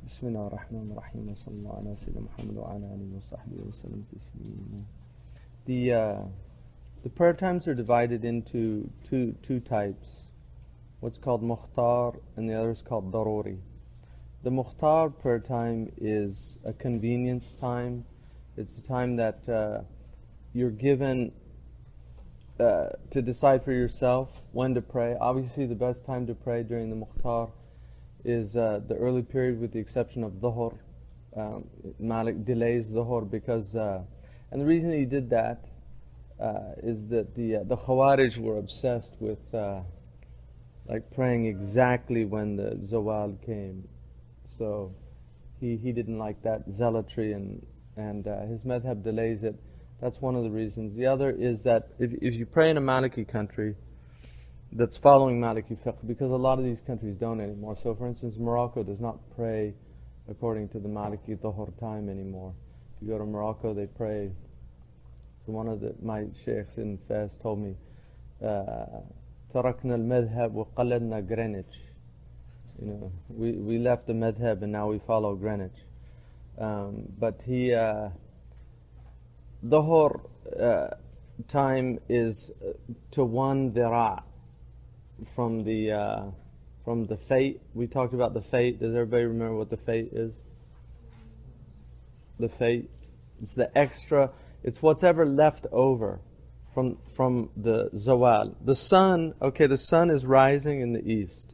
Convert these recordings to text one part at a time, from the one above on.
بسم الله الرحمن الرحيم وصلى الله على سيدنا محمد وعلى آله وصحبه وسلم تسليما. The prayer times are divided into two types. What's called mukhtar and the other is called daruri. The mukhtar prayer time is a convenience time. It's the time that you're given to decide for yourself when to pray. Obviously the best time to pray during the mukhtar is the early period, with the exception of dhuhr. Malik delays dhuhr because and the reason he did that is that the Khawarij were obsessed with like praying exactly when the zawal came. So he didn't like that zealotry, and his madhab delays it. That's one of the reasons. The other is that if you pray in a Maliki country that's following Maliki Fiqh, because a lot of these countries don't anymore. So for instance, Morocco does not pray according to the Maliki Dhuhr time anymore. If you go to Morocco, they pray. So one of my sheikhs in Fez told me, تركنا المذهب وقلدنا Greenwich. You know, we left the madhab and now we follow Greenwich. But Dhuhr time is to 1 dhira' from the fate. We talked about the fate. Does everybody remember what the fate is? The fate. It's the extra. It's what's ever left over from the zawal. The sun. Okay, the sun is rising in the east.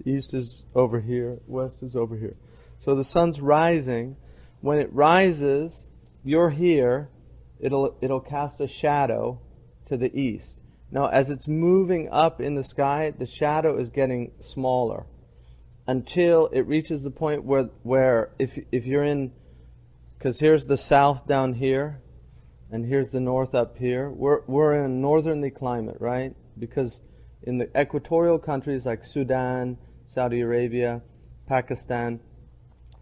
The east is over here. West is over here. So the sun's rising. When it rises, you're here. It'll cast a shadow to the east. Now, as it's moving up in the sky, the shadow is getting smaller until it reaches the point where if you're in, because here's the south down here, and here's the north up here. We're in a northerly climate, right? Because in the equatorial countries like Sudan, Saudi Arabia, Pakistan,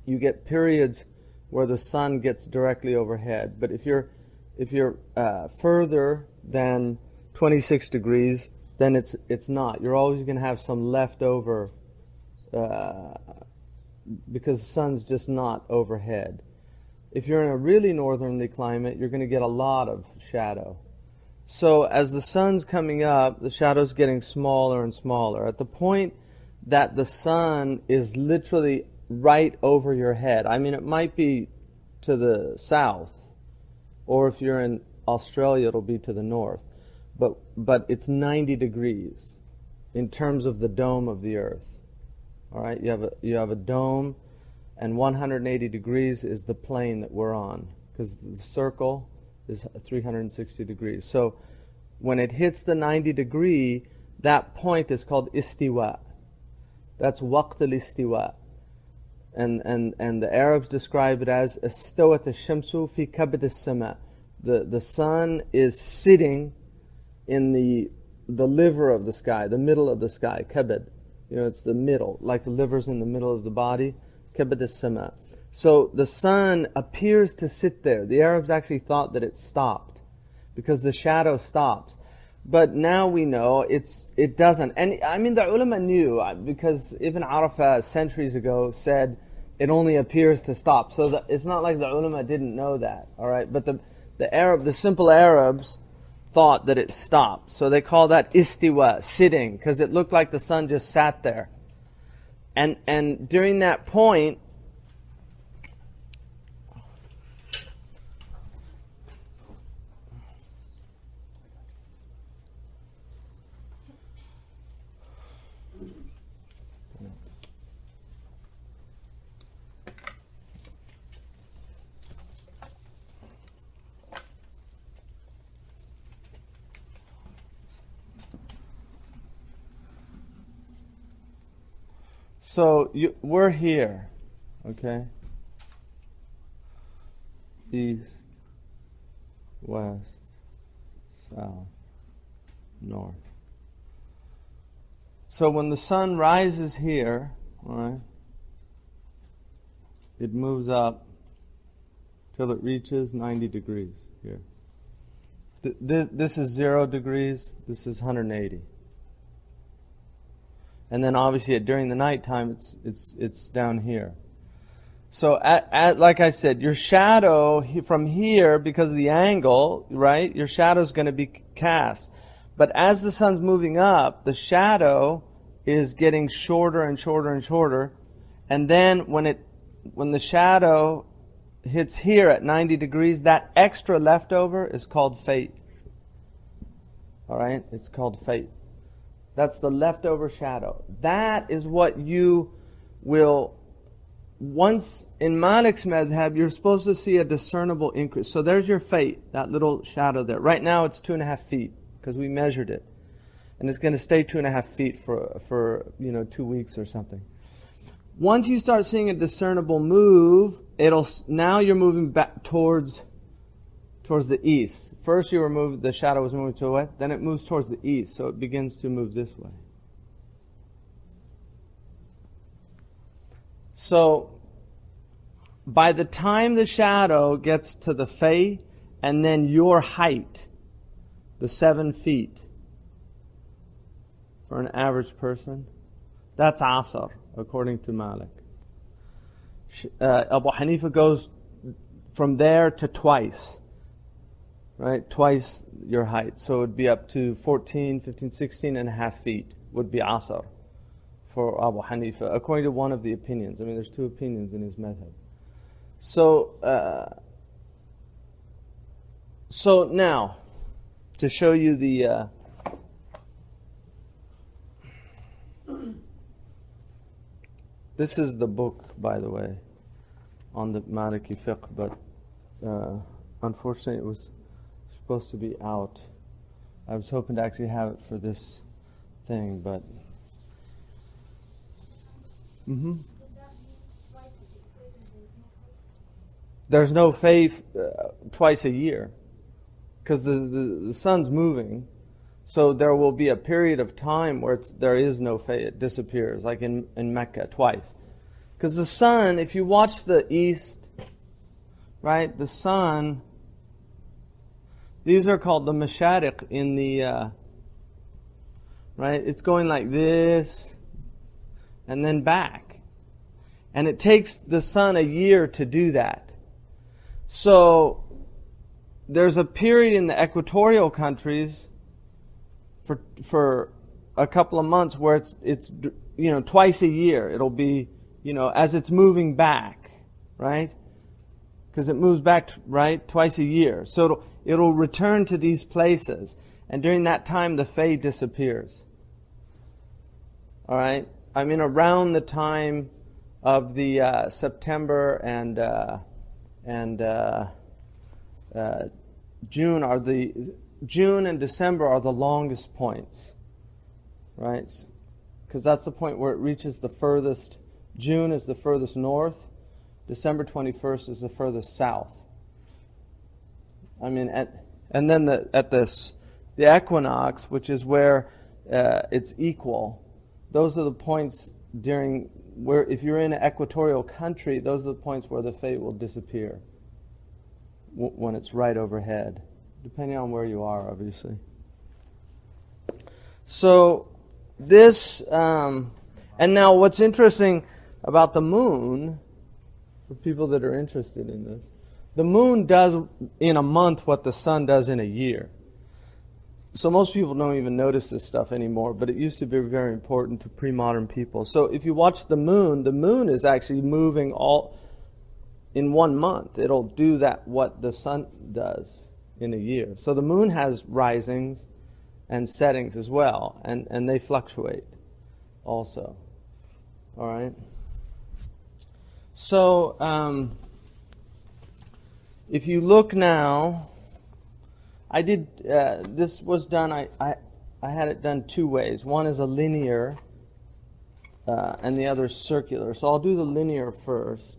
you get periods where the sun gets directly overhead. But if you're further than 26 degrees, then it's not. You're always going to have some leftover because the sun's just not overhead. If you're in a really northerly climate, you're going to get a lot of shadow. So as the sun's coming up, the shadow's getting smaller and smaller. At the point that the sun is literally right over your head, I mean, it might be to the south, or if you're in Australia, it'll be to the north. But it's 90 degrees in terms of the dome of the earth. All right, you have a dome, and 180 degrees is the plane that we're on, because the circle is 360 degrees. So when it hits the 90 degree, that point is called istiwa. That's waqt al-istiwa. And the Arabs describe it as istawat ash-shamsu fi kabd as-sama. The sun is sitting in the liver of the sky, the middle of the sky, kabad. You know, it's the middle, like the liver's in the middle of the body, kabad as-sama. So the sun appears to sit there. The Arabs actually thought that it stopped because the shadow stops. But now we know it doesn't. And I mean, the ulama knew, because Ibn Arafah centuries ago said it only appears to stop. So it's not like the ulama didn't know that, all right? But the simple Arabs thought that it stopped. So they call that istiwa, sitting, because it looked like the sun just sat there. And during that point, so we're here, okay? East, west, south, north. So when the sun rises here, all right, it moves up till it reaches 90 degrees here. This is 0 degrees, this is 180. And then obviously during the nighttime it's down here. So like I said, your shadow from here, because of the angle, right, your shadow is going to be cast. But as the sun's moving up, the shadow is getting shorter and shorter and shorter. And then when the shadow hits here at 90 degrees, that extra leftover is called fate. All right? It's called fate. That's the leftover shadow. That is what you will, once in Malik's madhab, you're supposed to see a discernible increase. So there's your fate, that little shadow there. Right now it's 2.5 feet because we measured it. And it's going to stay 2.5 feet for 2 weeks or something. Once you start seeing a discernible move, now you're moving back towards the east. First the shadow was moving to the west, then it moves towards the east, so it begins to move this way. So by the time the shadow gets to the fay and then your height, the 7 feet for an average person, that's asr according to Malik. Abu Hanifa goes from there to twice. Right? Twice your height. So it would be up to 14, 15, 16 and a half feet would be asr for Abu Hanifa, according to one of the opinions. I mean, there's 2 opinions in his madhab. So now, to show you the this is the book, by the way, on the Maliki Fiqh, but unfortunately it was supposed to be out. I was hoping to actually have it for this thing, but there's no faith twice a year because the sun's moving, so there will be a period of time where there is no faith. It disappears, like in Mecca twice, because the sun, if you watch the east, right, the sun, these are called the mashariq in the right, it's going like this and then back, and it takes the sun a year to do that. So there's a period in the equatorial countries for a couple of months where it's twice a year. It'll be as it's moving back, right? Because it moves back right twice a year. So it'll return to these places, and during that time the fade disappears. All right, I mean around the time of the September and June and December are the longest points, right? Because that's the point where it reaches the furthest. June is the furthest north. December 21st is the furthest south. I mean, and then the equinox, which is where it's equal. Those are the points during where, if you're in an equatorial country, those are the points where the fate will disappear when it's right overhead, depending on where you are, obviously. So this, and now what's interesting about the moon, for people that are interested in this, the moon does in a month what the sun does in a year. So most people don't even notice this stuff anymore, but it used to be very important to pre-modern people. So if you watch the moon is actually moving all in 1 month. It'll do that what the sun does in a year. So the moon has risings and settings as well, and they fluctuate also. All right. So if you look now, I did this was done. I had it done 2 ways. One is a linear, and the other is circular. So I'll do the linear first.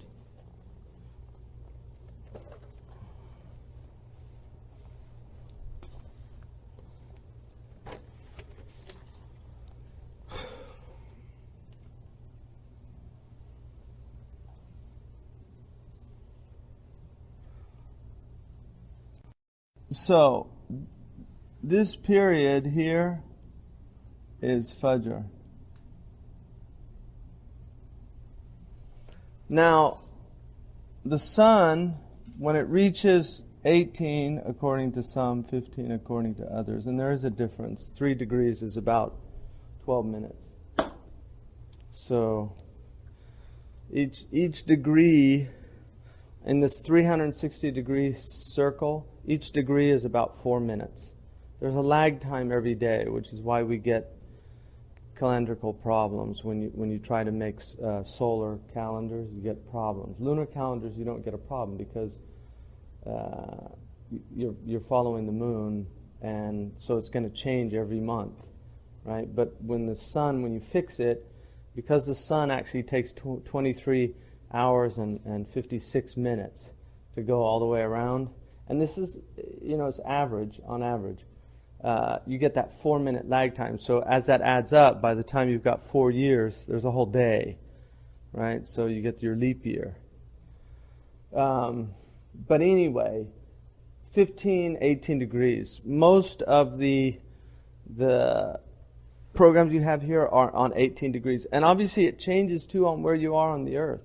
So, this period here is Fajr. Now, the sun, when it reaches 18 according to some, 15 according to others, and there is a difference. 3 degrees is about 12 minutes. So each degree in this 360-degree circle, each degree is about 4 minutes. There's a lag time every day, which is why we get calendrical problems. When you try to make solar calendars, you get problems. Lunar calendars, you don't get a problem because you're following the moon, and so it's going to change every month, right? But when the sun, when you fix it, because the sun actually takes 23 hours and 56 minutes to go all the way around, and this is, it's average, on average, you get that 4-minute lag time. So as that adds up, by the time you've got 4 years, there's a whole day, right? So you get your leap year. But anyway, 15, 18 degrees. Most of the programs you have here are on 18 degrees. And obviously it changes too on where you are on the earth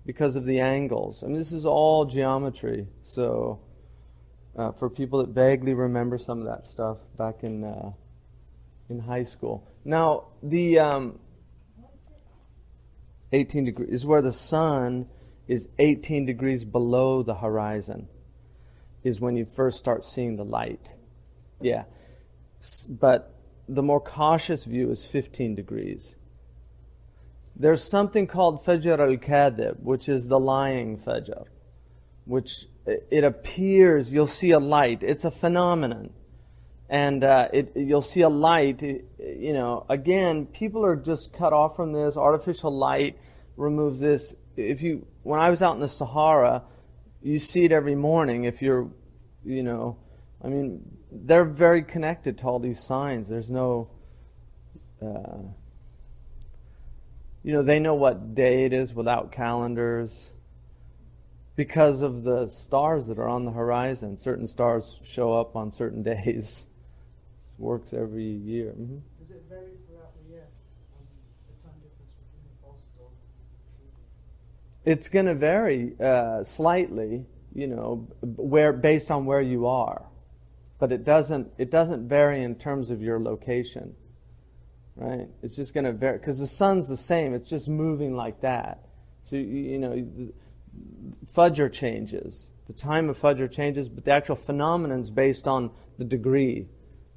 because of the angles. I mean, this is all geometry. So for people that vaguely remember some of that stuff back in high school. Now, the 18 degrees is where the sun is 18 degrees below the horizon, is when you first start seeing the light. Yeah. But the more cautious view is 15 degrees. There's something called Fajr al-Kadhib, which is the lying Fajr, which it appears, you'll see a light. It's a phenomenon. And you'll see a light, again, people are just cut off from this. Artificial light removes this. When I was out in the Sahara, you see it every morning. If you're, they're very connected to all these signs. There's no, they know what day it is without calendars because of the stars that are on the horizon. Certain stars show up on certain days. This works every year. Mm-hmm. Does it vary throughout the year? The time difference between the false dawn and the It's going to vary slightly, based on where you are, but it doesn't vary in terms of your location, right? It's just going to vary because the sun's the same. It's just moving like that. So Fajr changes. The time of Fajr changes, but the actual phenomenon is based on the degree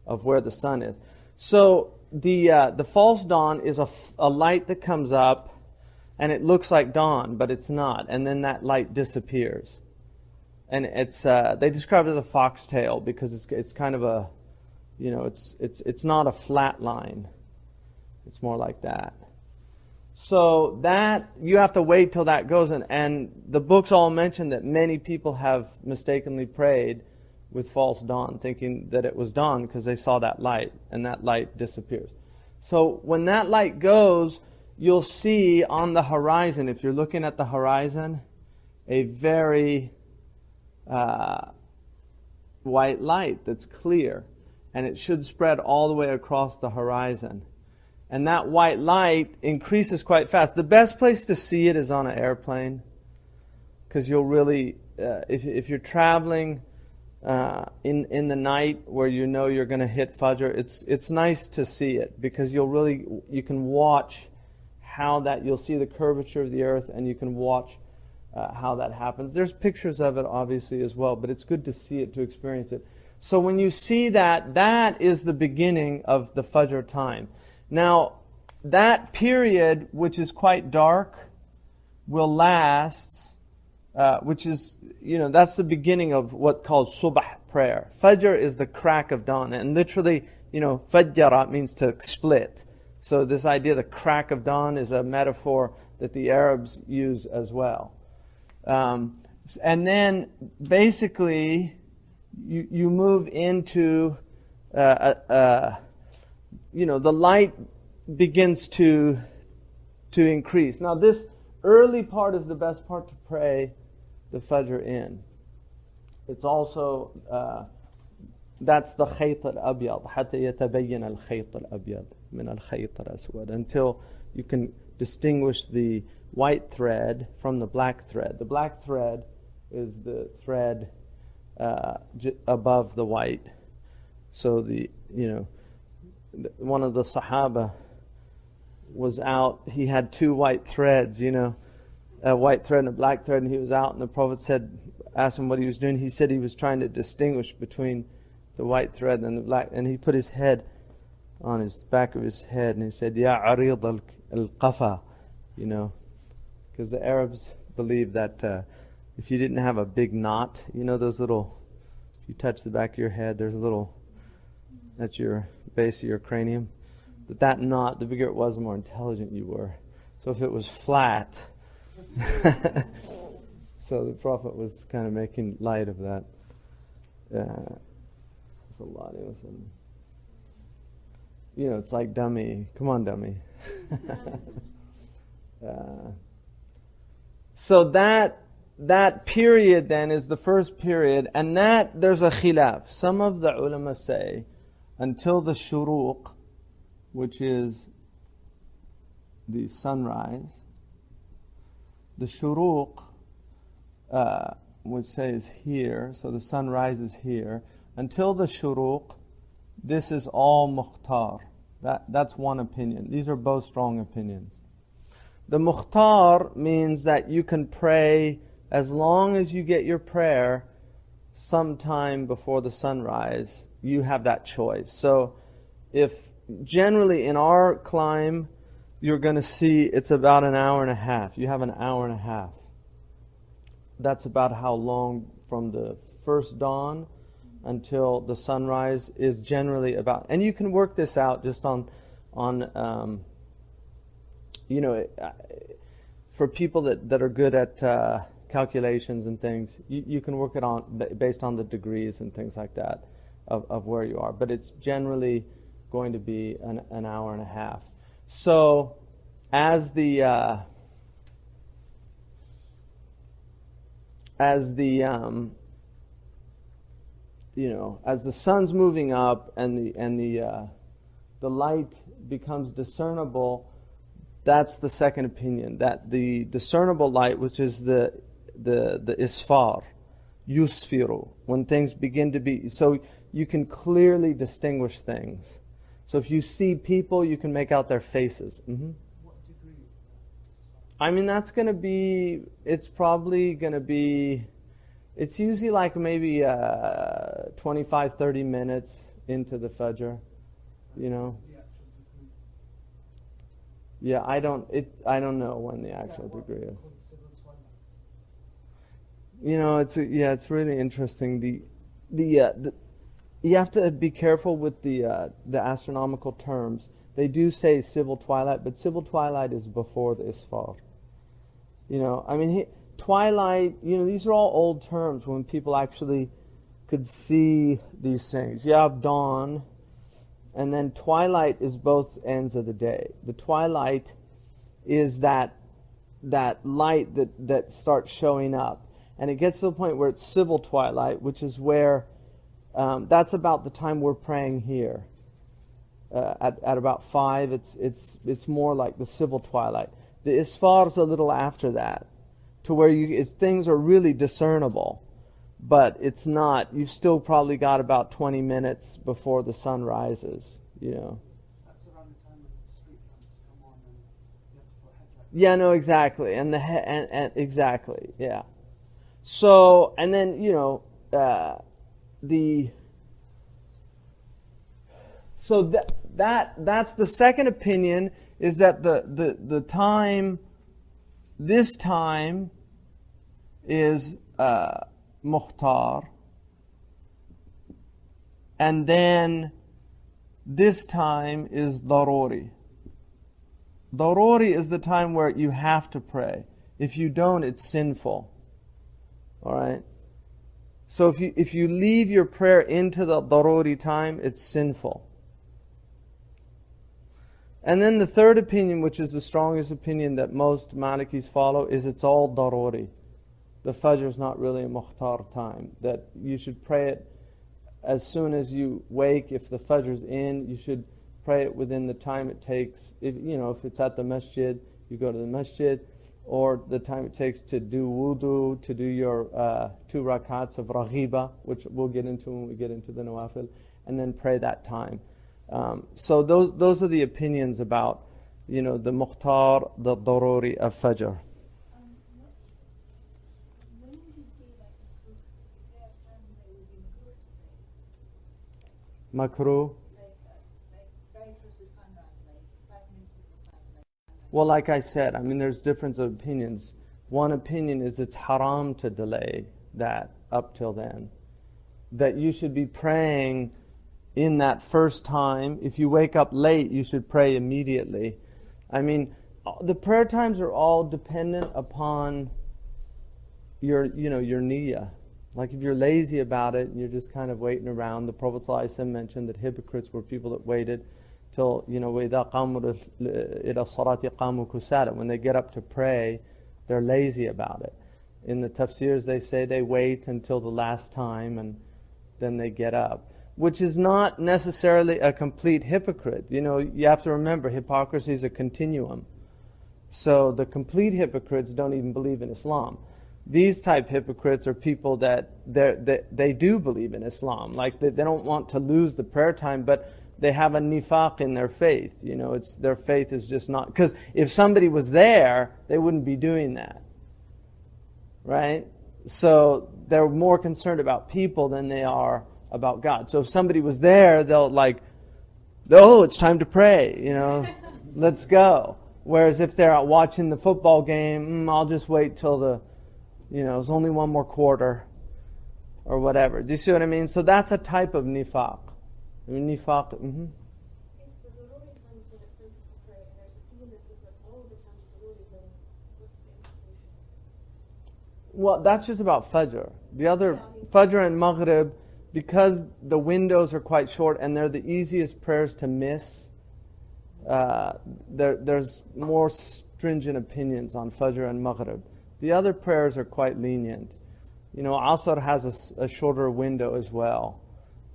of where the sun is. So the false dawn is a light that comes up, and it looks like dawn, but it's not. And then that light disappears. And it's they describe it as a foxtail because it's kind of a, it's not a flat line. It's more like that. So that, you have to wait till that goes in. And the books all mention that many people have mistakenly prayed with false dawn, thinking that it was dawn because they saw that light, and that light disappears. So when that light goes, you'll see on the horizon, if you're looking at the horizon, a very white light that's clear, and it should spread all the way across the horizon. And that white light increases quite fast. The best place to see it is on an airplane, because you'll really, if you're traveling in the night where you're going to hit Fajr, it's nice to see it because you can watch you'll see the curvature of the earth, and you can watch how that happens. There's pictures of it obviously as well, but it's good to see it, to experience it. So when you see that is the beginning of the Fajr time. Now, that period, which is quite dark, will last, which is, that's the beginning of what called Subh prayer. Fajr is the crack of dawn, and literally, Fajjara means to split. So this idea, the crack of dawn, is a metaphor that the Arabs use as well. And then, basically, you move into the light begins to increase. Now, this early part is the best part to pray the Fajr in. It's also, that's the khayt al-abyad, حتى يتبين الخيط الأبيض من الخيط الأسود, until you can distinguish the white thread from the black thread. The black thread is the thread above the white. So one of the Sahaba was out. He had two white threads, a white thread and a black thread, and he was out. And the Prophet asked him what he was doing. He said he was trying to distinguish between the white thread and the black. And he put his head on his back of his head, and he said, "Ya arid al-qafa," because the Arabs believe that if you didn't have a big knot, those little, if you touch the back of your head, there's a little, that's your base of your cranium, that knot, the bigger it was, the more intelligent you were. So if it was flat, so the Prophet was kind of making light of that. It's like dummy. Come on, dummy. So that period then is the first period, and that there's a khilaf. Some of the ulama say until the shuruq, which is the sunrise. The shuruq would say is here, so the sun rises here. Until the shuruq, this is all mukhtar. That's one opinion. These are both strong opinions. The mukhtar means that you can pray as long as you get your prayer sometime before the sunrise. You have that choice. So if generally in our climb, you're going to see it's about an hour and a half. You have an hour and a half. That's about how long from the first dawn until the sunrise is generally about. And you can work this out just on for people that are good at calculations and things, you can work it on based on the degrees and things like that of where you are. But it's generally going to be an hour and a half. So as the sun's moving up and the light becomes discernible, that's the second opinion. That the discernible light, which is the isfar, yusfiru, when things begin to be, so you can clearly distinguish things. So if you see people, you can make out their faces. Mm-hmm. What degree is that? I mean, that's going to be, it's probably going to be, it's usually like maybe 25, 30 minutes into the Fajr, The actual degree. Yeah, I don't know when the actual degree is. Called civil twilight? It's really interesting. You have to be careful with the astronomical terms. They do say civil twilight, but civil twilight is before the isfar. Twilight, these are all old terms when people actually could see these things. You have dawn, and then twilight is both ends of the day. The twilight is that light that starts showing up. And it gets to the point where it's civil twilight, which is where that's about the time we're praying here. At about 5, it's more like the civil twilight. The isfar is a little after that, to where things are really discernible, but it's not. You've still probably got about 20 minutes before the sun rises. That's around the time when the street lamps come on and you have to put headlights. Yeah, no, exactly, and exactly, yeah. So, and then that's the second opinion, is that the time, this time is mukhtar, and then this time is daruri. Daruri is the time where you have to pray. If you don't, it's sinful. All right? So if you leave your prayer into the daruri time, it's sinful. And then the third opinion, which is the strongest opinion that most Malikis follow, is it's all daruri. The Fajr is not really a mukhtar time. That you should pray it as soon as you wake. If the Fajr is in, you should pray it within the time it takes. If it's at the masjid, you go to the masjid, or the time it takes to do wudu, to do your 2 rakats of raghiba, which we'll get into when we get into the nawafil, and then pray that time. So those are the opinions about, the mukhtar, the daruri of fajr. When would you say is there a time that it would be makruh to pray? Makruh. Like very close to sunrise, like 5 minutes before sunrise. Well, like I said, there's difference of opinions. One opinion is it's haram to delay that up till then. That you should be praying in that first time. If you wake up late, you should pray immediately. The prayer times are all dependent upon your niyyah. Like if you're lazy about it and you're just kind of waiting around, the Prophet ﷺ mentioned that hypocrites were people that waited till, وَإِذَا قَامُوا إِلَى الصَّلَاةِ قَامُوا كُسَالًا. When they get up to pray, they're lazy about it. In the tafsirs, they say they wait until the last time and then they get up, which is not necessarily a complete hypocrite. You have to remember, hypocrisy is a continuum. So the complete hypocrites don't even believe in Islam. These type hypocrites are people that they do believe in Islam. Like they don't want to lose the prayer time, but they have a nifaq in their faith. Their faith is just not... Because if somebody was there, they wouldn't be doing that. Right? So they're more concerned about people than they are about God. So if somebody was there, they'll it's time to pray, let's go. Whereas if they're out watching the football game, I'll just wait till there's only one more quarter or whatever. Do you see what I mean? So that's a type of nifaq. Nifaq. If the Daruri times when it's sinful to pray, and there's a opinion that says that all of the times is Daruri, then what's the implication? Well, that's just about Fajr. The other, Fajr and Maghrib, because the windows are quite short and they're the easiest prayers to miss, there's more stringent opinions on Fajr and Maghrib. The other prayers are quite lenient. Asr has a shorter window as well.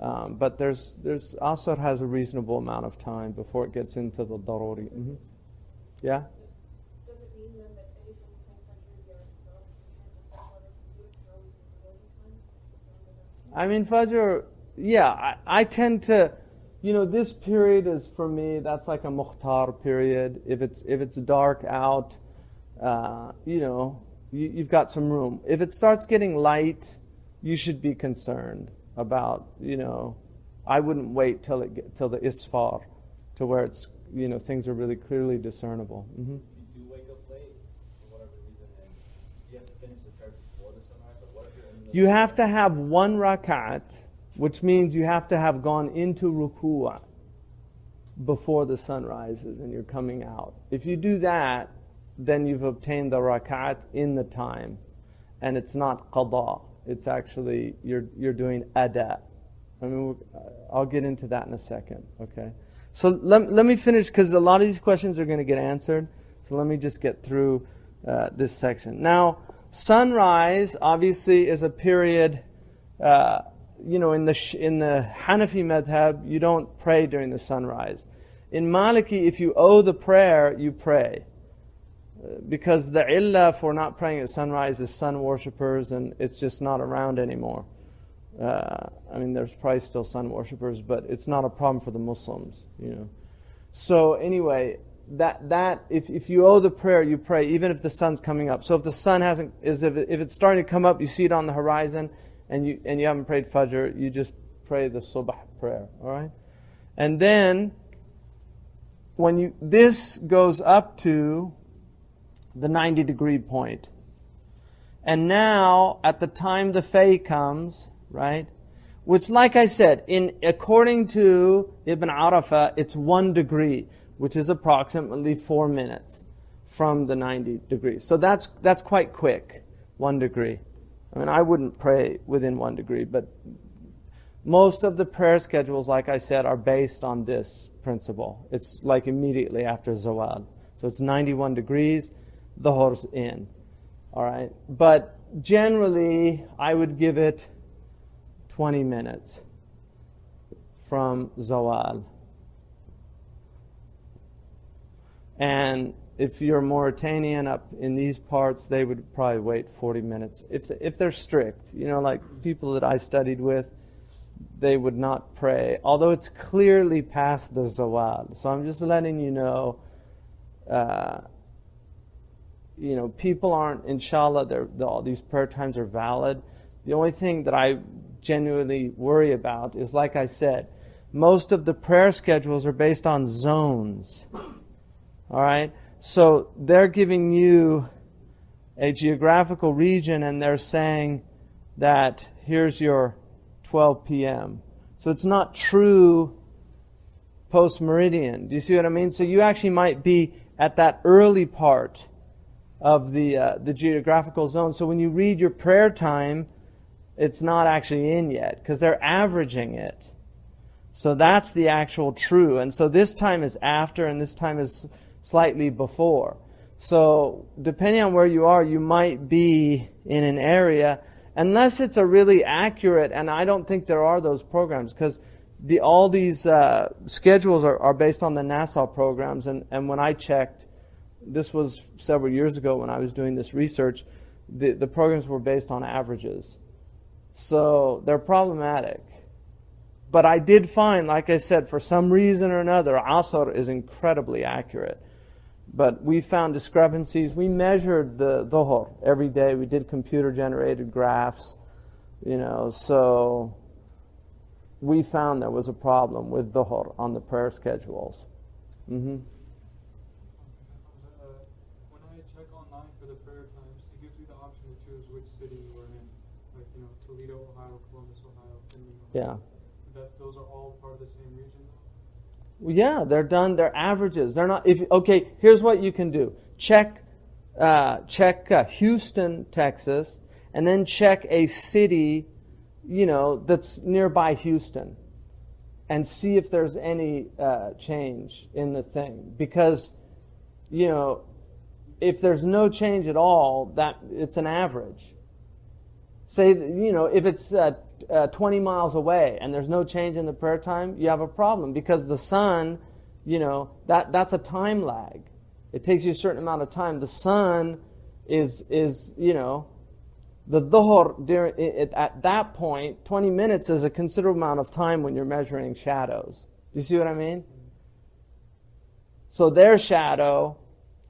But there's Asr has a reasonable amount of time before it gets into the daruri. Mm-hmm. Yeah? Does it mean then that any time you pray Fajr, you're not to do it, Fajr, yeah, I tend to, this period is for me, that's like a mukhtar period. If it's dark out, you've got some room. If it starts getting light, you should be concerned about, I wouldn't wait till the isfar, to where it's, things are really clearly discernible. Mm-hmm. If you do wake up late, for whatever reason, and you have to finish the prayer before the sunrise, or what if you're in the... You have to have 1 rakat, which means you have to have gone into ruku'ah before the sun rises and you're coming out. If you do that, then you've obtained the rakat in the time, and it's not qada. It's actually, you're doing ada. I'll get into that in a second, okay? So let me finish, because a lot of these questions are going to get answered. So let me just get through this section. Now, sunrise obviously is a period, in the Hanafi madhab, you don't pray during the sunrise. In Maliki, if you owe the prayer, you pray. Because the illah for not praying at sunrise is sun worshippers, and it's just not around anymore. There's probably still sun worshippers, but it's not a problem for the Muslims, So anyway, that if you owe the prayer, you pray, even if the sun's coming up. So if the sun if it's starting to come up, you see it on the horizon, and you haven't prayed Fajr, you just pray the Subh prayer, all right? And then when this goes up to the 90-degree point. And now, at the time the Fay comes, right? Which, like I said, according to Ibn Arafah, it's 1 degree, which is approximately 4 minutes from the 90 degrees. So that's quite quick, 1 degree. I wouldn't pray within 1 degree, but most of the prayer schedules, like I said, are based on this principle. It's like immediately after Zawal. So it's 91 degrees. The horse in. All right. But generally, I would give it 20 minutes from Zawal. And if you're Mauritanian up in these parts, they would probably wait 40 minutes. If they're strict, like people that I studied with, they would not pray, although it's clearly past the zawal. So I'm just letting you know, people aren't, inshallah, all these prayer times are valid. The only thing that I genuinely worry about is, like I said, most of the prayer schedules are based on zones. All right? So they're giving you a geographical region and they're saying that here's your 12 p.m. So it's not true post-meridian. Do you see what I mean? So you actually might be at that early part of the geographical zone. So when you read your prayer time, it's not actually in yet because they're averaging it. So that's the actual true. And so this time is after and this time is slightly before. So depending on where you are, you might be in an area, unless it's a really accurate, and I don't think there are those programs, because all these schedules are based on the Nassau programs, and when I checked, this was several years ago when I was doing this research, the programs were based on averages. So they're problematic. But I did find, like I said, for some reason or another, Asr is incredibly accurate. But we found discrepancies. We measured the Dhuhr every day. We did computer-generated graphs, so we found there was a problem with Dhuhr on the prayer schedules. When I check online for the prayer times, it gives you the option to choose which city you are in, like Toledo, Ohio, Columbus, Ohio, Finley, Ohio. Yeah. Those are all part of the same region, though? Well, yeah, they're done. They're averages. They're not. Okay, here's what you can do: check Houston, Texas, and then check a city, that's nearby Houston, and see if there's any change in the thing. Because, if there's no change at all, that it's an average. Say, if it's 20 miles away and there's no change in the prayer time, you have a problem, because the sun, that's a time lag. It takes you a certain amount of time. The sun is the Dhuhr, at that point, 20 minutes is a considerable amount of time when you're measuring shadows. Do you see what I mean? So their shadow,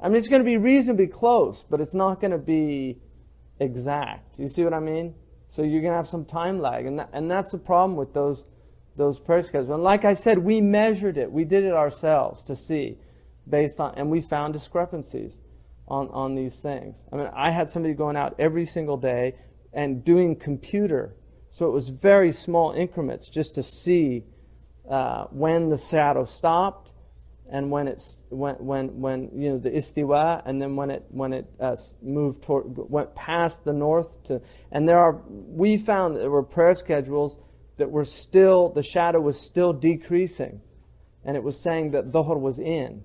it's going to be reasonably close, but it's not going to be exact. Do you see what I mean? So you're going to have some time lag, and that's the problem with those prayer schedules. And like I said, we measured it. We did it ourselves to see, and we found discrepancies on these things. I had somebody going out every single day and doing computer, so it was very small increments just to see when the shadow stopped, and when the istiwa, and then when it moved went past the north to, and we found there were prayer schedules that were still, the shadow was still decreasing, and it was saying that Dhuhr was in.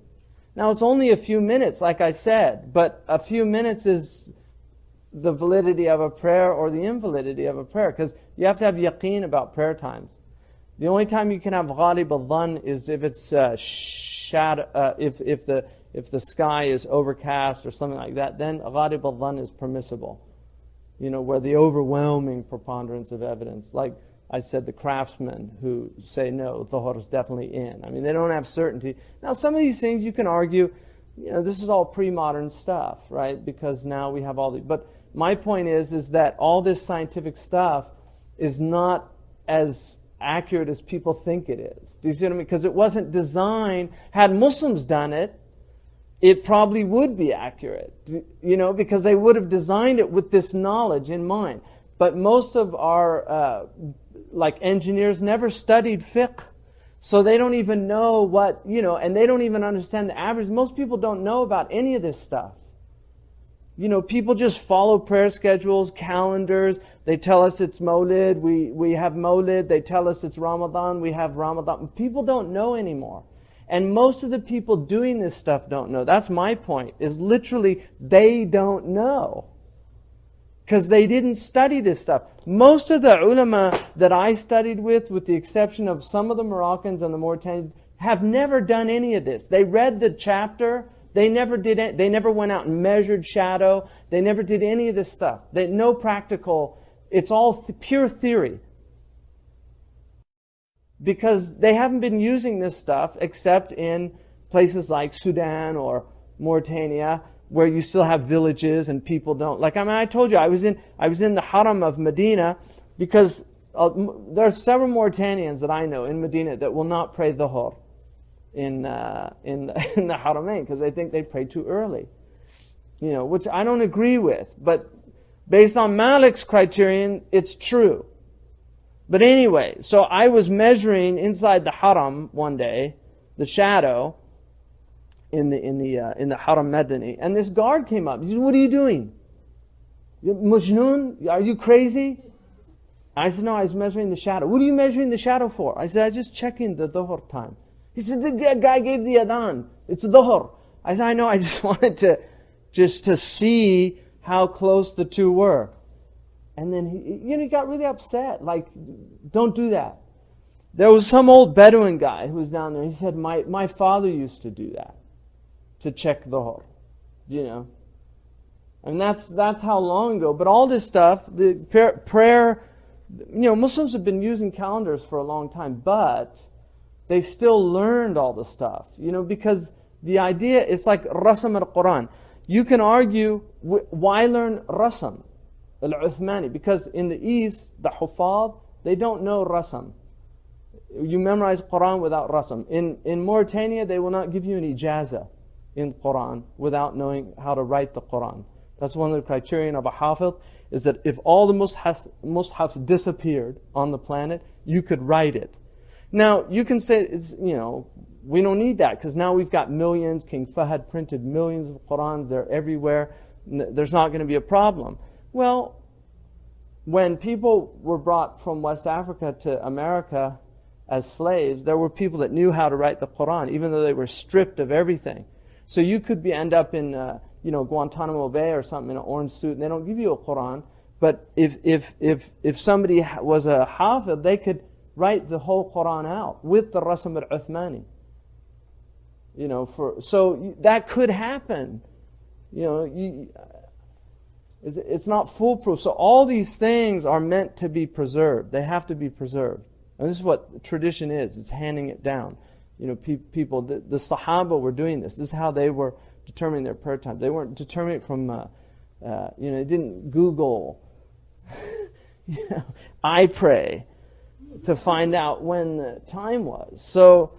Now it's only a few minutes, like I said, but a few minutes is the validity of a prayer or the invalidity of a prayer, because you have to have yaqeen about prayer times. The only time you can have ghalib al-dhann is if it's shadow, if the sky is overcast or something like that, then ghalib al-dhann is permissible. Where the overwhelming preponderance of evidence, like I said, the craftsmen who say no, Dhuhr is definitely in. They don't have certainty. Now, some of these things you can argue, this is all pre-modern stuff, right? Because now we have all these. But my point is that all this scientific stuff is not as accurate as people think it is. Do you see what I mean? Because it wasn't designed, had Muslims done it, it probably would be accurate, because they would have designed it with this knowledge in mind. But most of our engineers never studied fiqh, so they don't even know what, and they don't even understand the average. Most people don't know about any of this stuff. People just follow prayer schedules, calendars. They tell us it's Mawlid, we have Mawlid. They tell us it's Ramadan, we have Ramadan. People don't know anymore. And most of the people doing this stuff don't know. That's my point, is literally they don't know. Because they didn't study this stuff. Most of the ulama that I studied with the exception of some of the Moroccans and the Mauritanians, have never done any of this. They read the chapter, They never did it. They never went out and measured shadow. They never did any of this stuff. No practical. It's all pure theory. Because they haven't been using this stuff except in places like Sudan or Mauritania, where you still have villages and people don't. Like, I told you, I was in the Haram of Medina, because there are several Mauritanians that I know in Medina that will not pray Dhuhr in the Haramain, because they think they pray too early. Which I don't agree with. But based on Malik's criterion, it's true. But anyway, so I was measuring inside the Haram one day, the shadow in the Haram Madani, and this guard came up. He said, "What are you doing? Majnoon? Are you crazy?" I said, "No, I was measuring the shadow." "What are you measuring the shadow for?" I said, "I'm just checking the Dhuhr time." He said, "The guy gave the adhan. It's Dhuhr." I said, "I know, I just wanted to see how close the two were." And then he got really upset. Like, don't do that. There was some old Bedouin guy who was down there. He said, my father used to do that, to check Dhuhr. And that's how long ago. But all this stuff, the prayer, Muslims have been using calendars for a long time, but they still learned all the stuff. Because the idea, it's like Rasam al-Quran. You can argue, why learn Rasam al-Uthmani? Because in the East, the Hufad, they don't know Rasam. You memorize Quran without Rasam. In Mauritania, they will not give you an ijazah in Quran without knowing how to write the Quran. That's one of the criterion of a Hafid, is that if all the mushafs disappeared on the planet, you could write it. Now, you can say, we don't need that, because now we've got millions. King Fahd printed millions of Qurans. They're everywhere. There's not going to be a problem. Well, when people were brought from West Africa to America as slaves, there were people that knew how to write the Quran, even though they were stripped of everything. So you could end up in Guantanamo Bay or something in an orange suit, and they don't give you a Quran. But if somebody was a Hafid, they could write the whole Quran out with the Rasam al-Uthmani. So that could happen. It's not foolproof. So all these things are meant to be preserved. They have to be preserved. And this is what tradition is. It's handing it down. People, the Sahaba were doing this. This is how they were determining their prayer time. They weren't determining it from, they didn't Google, I pray, to find out when the time was. So,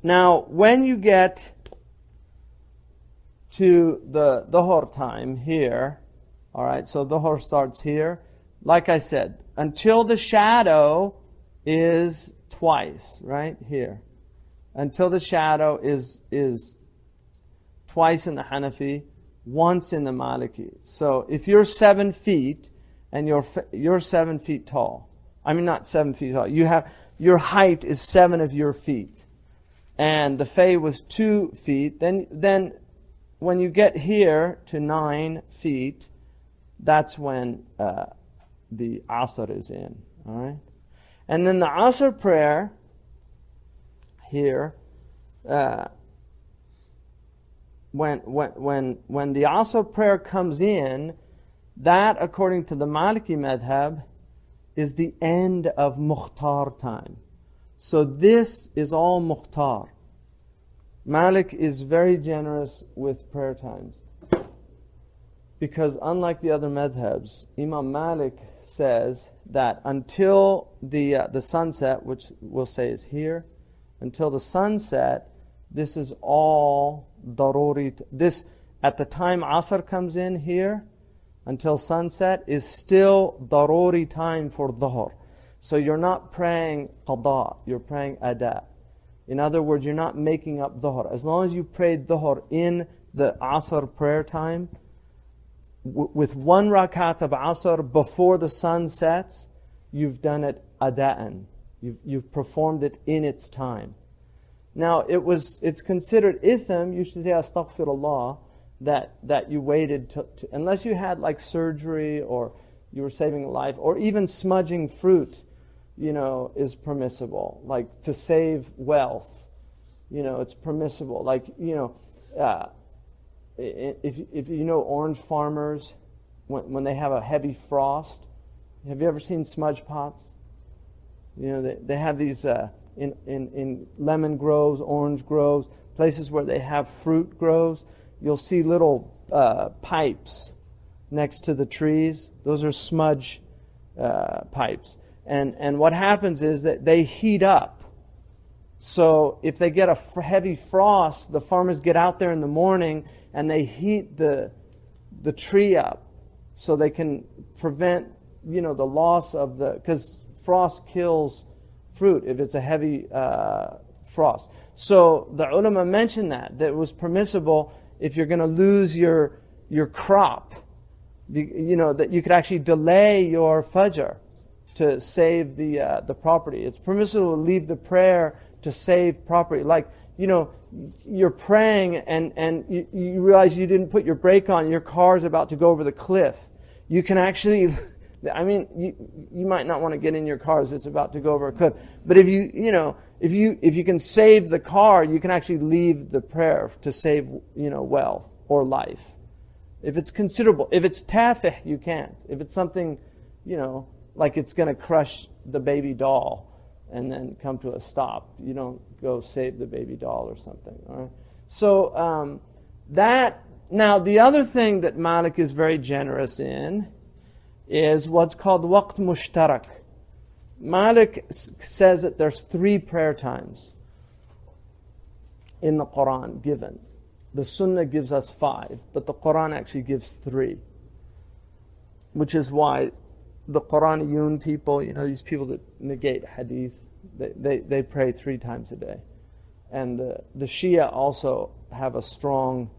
now, when you get to the Dhuhr time here, all right, so Dhuhr starts here. Like I said, until the shadow is twice, right, here. Until the shadow is twice in the Hanafi, once in the Maliki. So if you're 7 feet and you're 7 feet tall, not 7 feet tall, your height is 7 of your feet, and the Fay was 2 feet, then when you get here to 9 feet, that's when the Asr is in. All right, and then the Asr prayer here, when the Asr prayer comes in, that according to the Maliki madhab is the end of Mukhtar time. So this is all Mukhtar. Malik is very generous with prayer times, because unlike the other madhabs, Imam Malik says that until the sunset, which we'll say is here, until the sunset, this is all daruri. This, at the time Asr comes in here, until sunset, is still daruri time for Dhuhr. So you're not praying qada, you're praying ada. In other words, you're not making up Dhuhr. As long as you prayed Dhuhr in the Asr prayer time, with 1 rakat of Asr before the sun sets, you've done it ada'an. You've performed it in its time. Now, it's considered itham, you should say astaghfirullah, that you waited unless you had like surgery or you were saving a life, or even smudging fruit, is permissible, like to save wealth. It's permissible. Like, if you know orange farmers, when they have a heavy frost, have you ever seen smudge pots? They have these in lemon groves, orange groves, places where they have fruit groves. You'll see little pipes next to the trees. Those are smudge pipes. And what happens is that they heat up. So if they get a heavy frost, the farmers get out there in the morning and they heat the tree up so they can prevent, the loss of because frost kills fruit if it's a heavy frost. So the ulama mentioned that it was permissible if you're going to lose your crop, that you could actually delay your fajr to save the property. It's permissible to leave the prayer to save property. Like, you're praying and you realize you didn't put your brake on, your car's about to go over the cliff. You can actually, you might not want to get in your car as it's about to go over a cliff. But if you can save the car, you can actually leave the prayer to save, wealth or life. If it's considerable, if it's tafih, you can't. If it's something, like it's going to crush the baby doll and then come to a stop, you don't go save the baby doll or something. All right. So now the other thing that Malik is very generous in is what's called waqt mushtarak. Malik says that there's 3 prayer times in the Quran given. The Sunnah gives us 5, but the Quran actually gives 3. Which is why the Quraniyun people, these people that negate hadith, they pray 3 times a day. And the Shia also have a strong,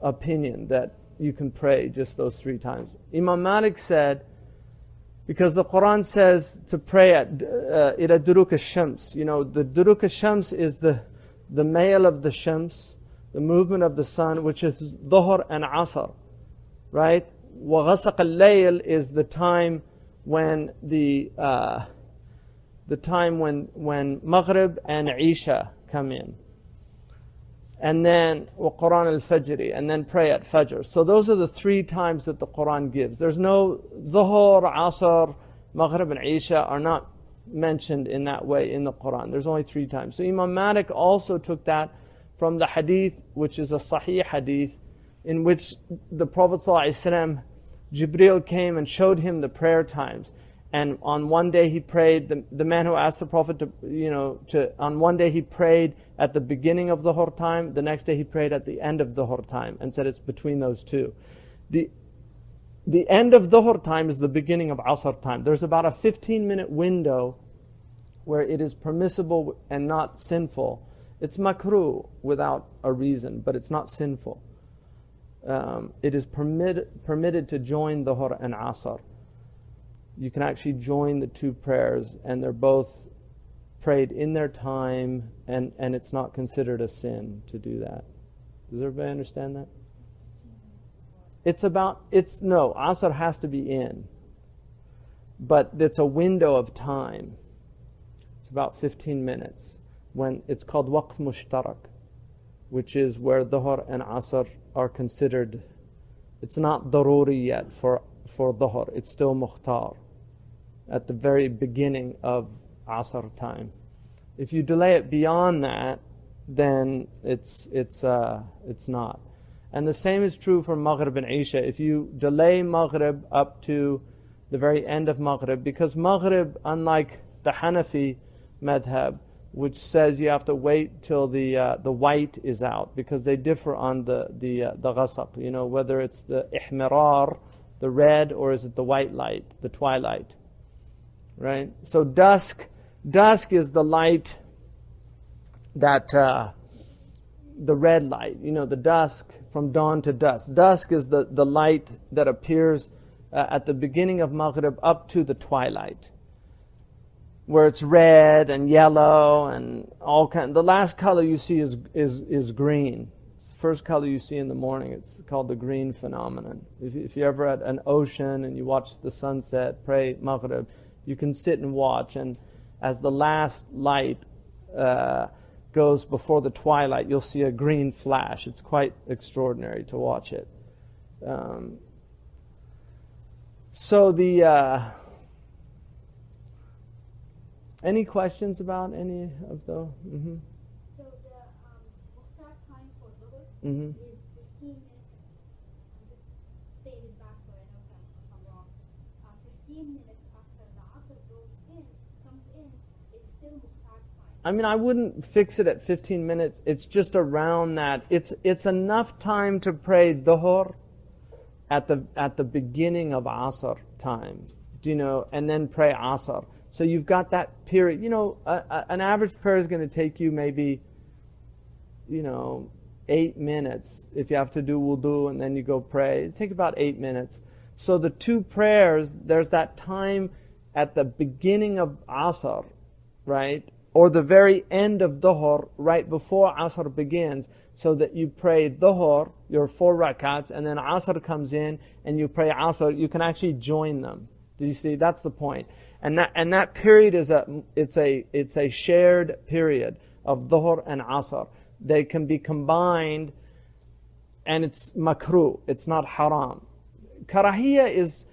opinion that you can pray just those 3 times. Imam Malik said, because the Quran says to pray at ila duruk al-shams. The duruk al-shams is the male of the shams, the movement of the sun, which is dhuhr and asr, right? Wa ghasaq al-layl is the time when when Maghrib and Isha come in. And then Quran al-Fajr, and then pray at Fajr. So those are the 3 times that the Quran gives. There's no Dhuhr, Asr, Maghrib, and Isha are not mentioned in that way in the Quran. There's only 3 times. So Imam Malik also took that from the hadith, which is a Sahih hadith, in which the Prophet ﷺ, Jibril came and showed him the prayer times. And on one day he prayed, the man who asked the Prophet on one day he prayed at the beginning of the Dhuhr time, the next day he prayed at the end of the Dhuhr time, and said it's between those 2. The end of the Dhuhr time is the beginning of Asr time. There's about a 15-minute window where it is permissible and not sinful. It's makruh without a reason, but it's not sinful. It is permitted to join the Dhuhr and Asr. You can actually join the 2 prayers, and they're both prayed in their time, and it's not considered a sin to do that. Does everybody understand that? No, Asr has to be in, but it's a window of time. It's about 15 minutes, when it's called waqt mushtarak, which is where Dhuhr and Asr are considered. It's not daruri yet for Dhuhr, it's still mukhtar at the very beginning of Asr time. If you delay it beyond that, then it's not. And the same is true for Maghrib and Isha. If you delay Maghrib up to the very end of Maghrib, because Maghrib, unlike the Hanafi madhab, which says you have to wait till the white is out, because they differ on the ghasaq, whether it's the ihmirar, the red, or is it the white light, the twilight, right? So dusk is the light that, the red light, the dusk from dawn to dusk. Dusk is the light that appears at the beginning of Maghrib up to the twilight, where it's red and yellow and all kind. The last color you see is green. It's the first color you see in the morning. It's called the green phenomenon. If you're ever at an ocean and you watch the sunset, pray Maghrib, You can sit and watch, and as the last light goes before the twilight, you'll see a green flash. It's quite extraordinary to watch it. So the any questions about any of the? Mm-hmm. So the muhtar time for Dhuhr Mm-hmm. is 15 minutes. I'm just saying it back so I know if I'm wrong. 15 minutes after the Asr comes in, it's still muhtar time. I mean, I wouldn't fix it at 15 minutes. It's just around that. It's enough time to pray Dhuhr at the beginning of Asr time, and then pray Asr. So you've got that period. An average prayer is going to take you maybe, 8 minutes. If you have to do wudu and then you go pray, it take about 8 minutes. So the two prayers, there's that time at the beginning of Asr, right? Or the very end of Dhuhr, right before Asr begins, so that you pray Dhuhr, your 4 rakats, and then Asr comes in and you pray Asr. You can actually join them. Do you see? That's the point. And that period is a shared period of Dhuhr and Asr. They can be combined, and it's makruh. It's not haram. Karahiyya is,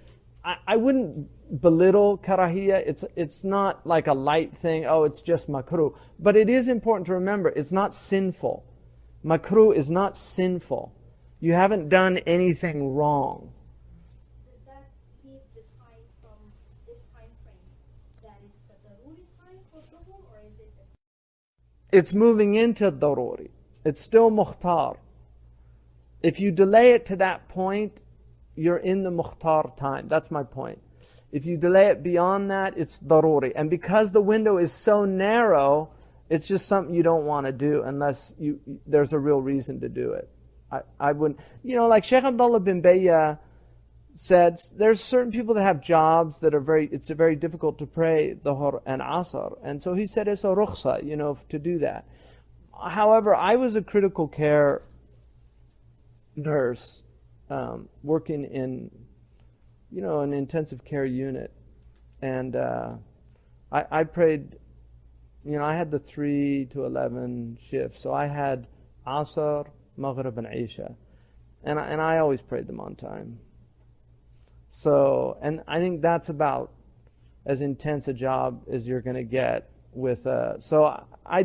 I wouldn't belittle karahiyya. It's not like a light thing. Oh, it's just makruh. But it is important to remember, it's not sinful. Makruh is not sinful. You haven't done anything wrong. Does that leave the time from this time frame that it's a daruri time for Dhuhr, or is it It's moving into daruri. It's still mukhtar. If you delay it to that point, you're in the mukhtar time. That's my point. If you delay it beyond that, it's daruri. And because the window is so narrow, it's just something you don't want to do unless there's a real reason to do it. I wouldn't, like Sheikh Abdullah bin Bayya said, there's certain people that have jobs that are it's very difficult to pray Dhuhr and Asr. And so he said it's a rukhsa, to do that. However, I was a critical care nurse working in, an intensive care unit. And I prayed, I had the 3 to 11 shifts. So I had Asr, Maghrib, and Isha. And I always prayed them on time. So, and I think that's about as intense a job as you're going to get with, so I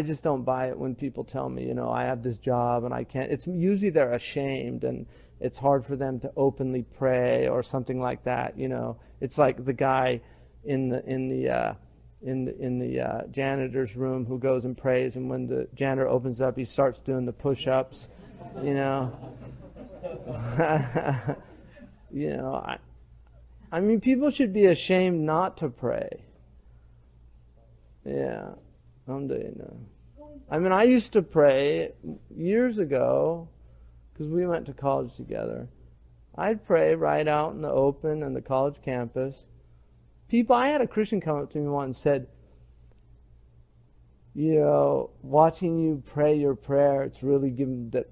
just don't buy it when people tell me, I have this job and I can't. It's usually they're ashamed and it's hard for them to openly pray or something like that. It's like the guy in the janitor's room who goes and prays, and when the janitor opens up, he starts doing the push-ups. I mean, people should be ashamed not to pray. Yeah. I mean, I used to pray years ago, because we went to college together. I'd pray right out in the open on the college campus. I had a Christian come up to me once and said, watching you pray your prayer, it's really given that,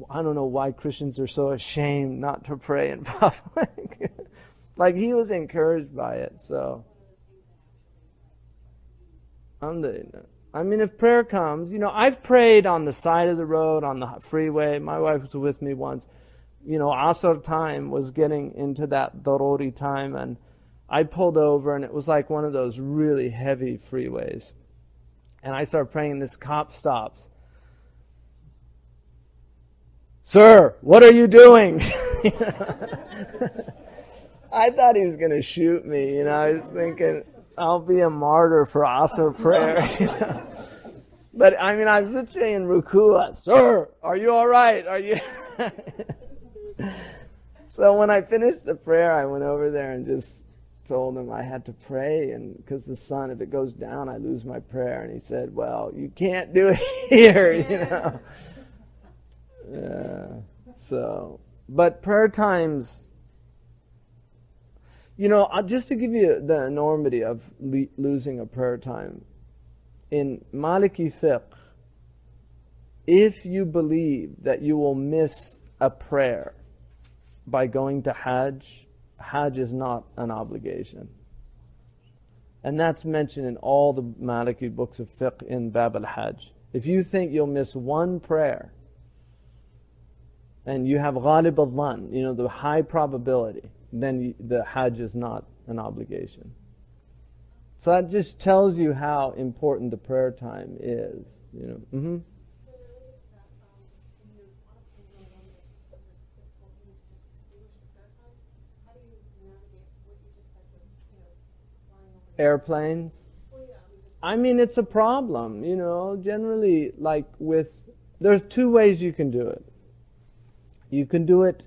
I don't know why Christians are so ashamed not to pray in public. Like, he was encouraged by it, so. I mean, if prayer comes, I've prayed on the side of the road, on the freeway. My wife was with me once. Asr time was getting into that daruri time, and I pulled over, and it was like one of those really heavy freeways. And I started praying, and this cop stops. Sir, what are you doing? I thought he was going to shoot me. I was thinking, I'll be a martyr for Asr prayer. But I mean, I was literally in ruku. Sir, are you all right? Are you? So when I finished the prayer, I went over there and just told him I had to pray, and because the sun, if it goes down, I lose my prayer. And he said, well, you can't do it here, Yeah. So, but prayer times, just to give you the enormity of losing a prayer time, in Maliki Fiqh, if you believe that you will miss a prayer by going to Hajj, Hajj is not an obligation. And that's mentioned in all the Maliki books of fiqh in Bab al-Hajj. If you think you'll miss one prayer, and you have ghalib al-dhan, the high probability, then the Hajj is not an obligation. So that just tells you how important the prayer time is. Mm-hmm. Airplanes. I mean, it's a problem, generally, there's two ways you can do it. You can do it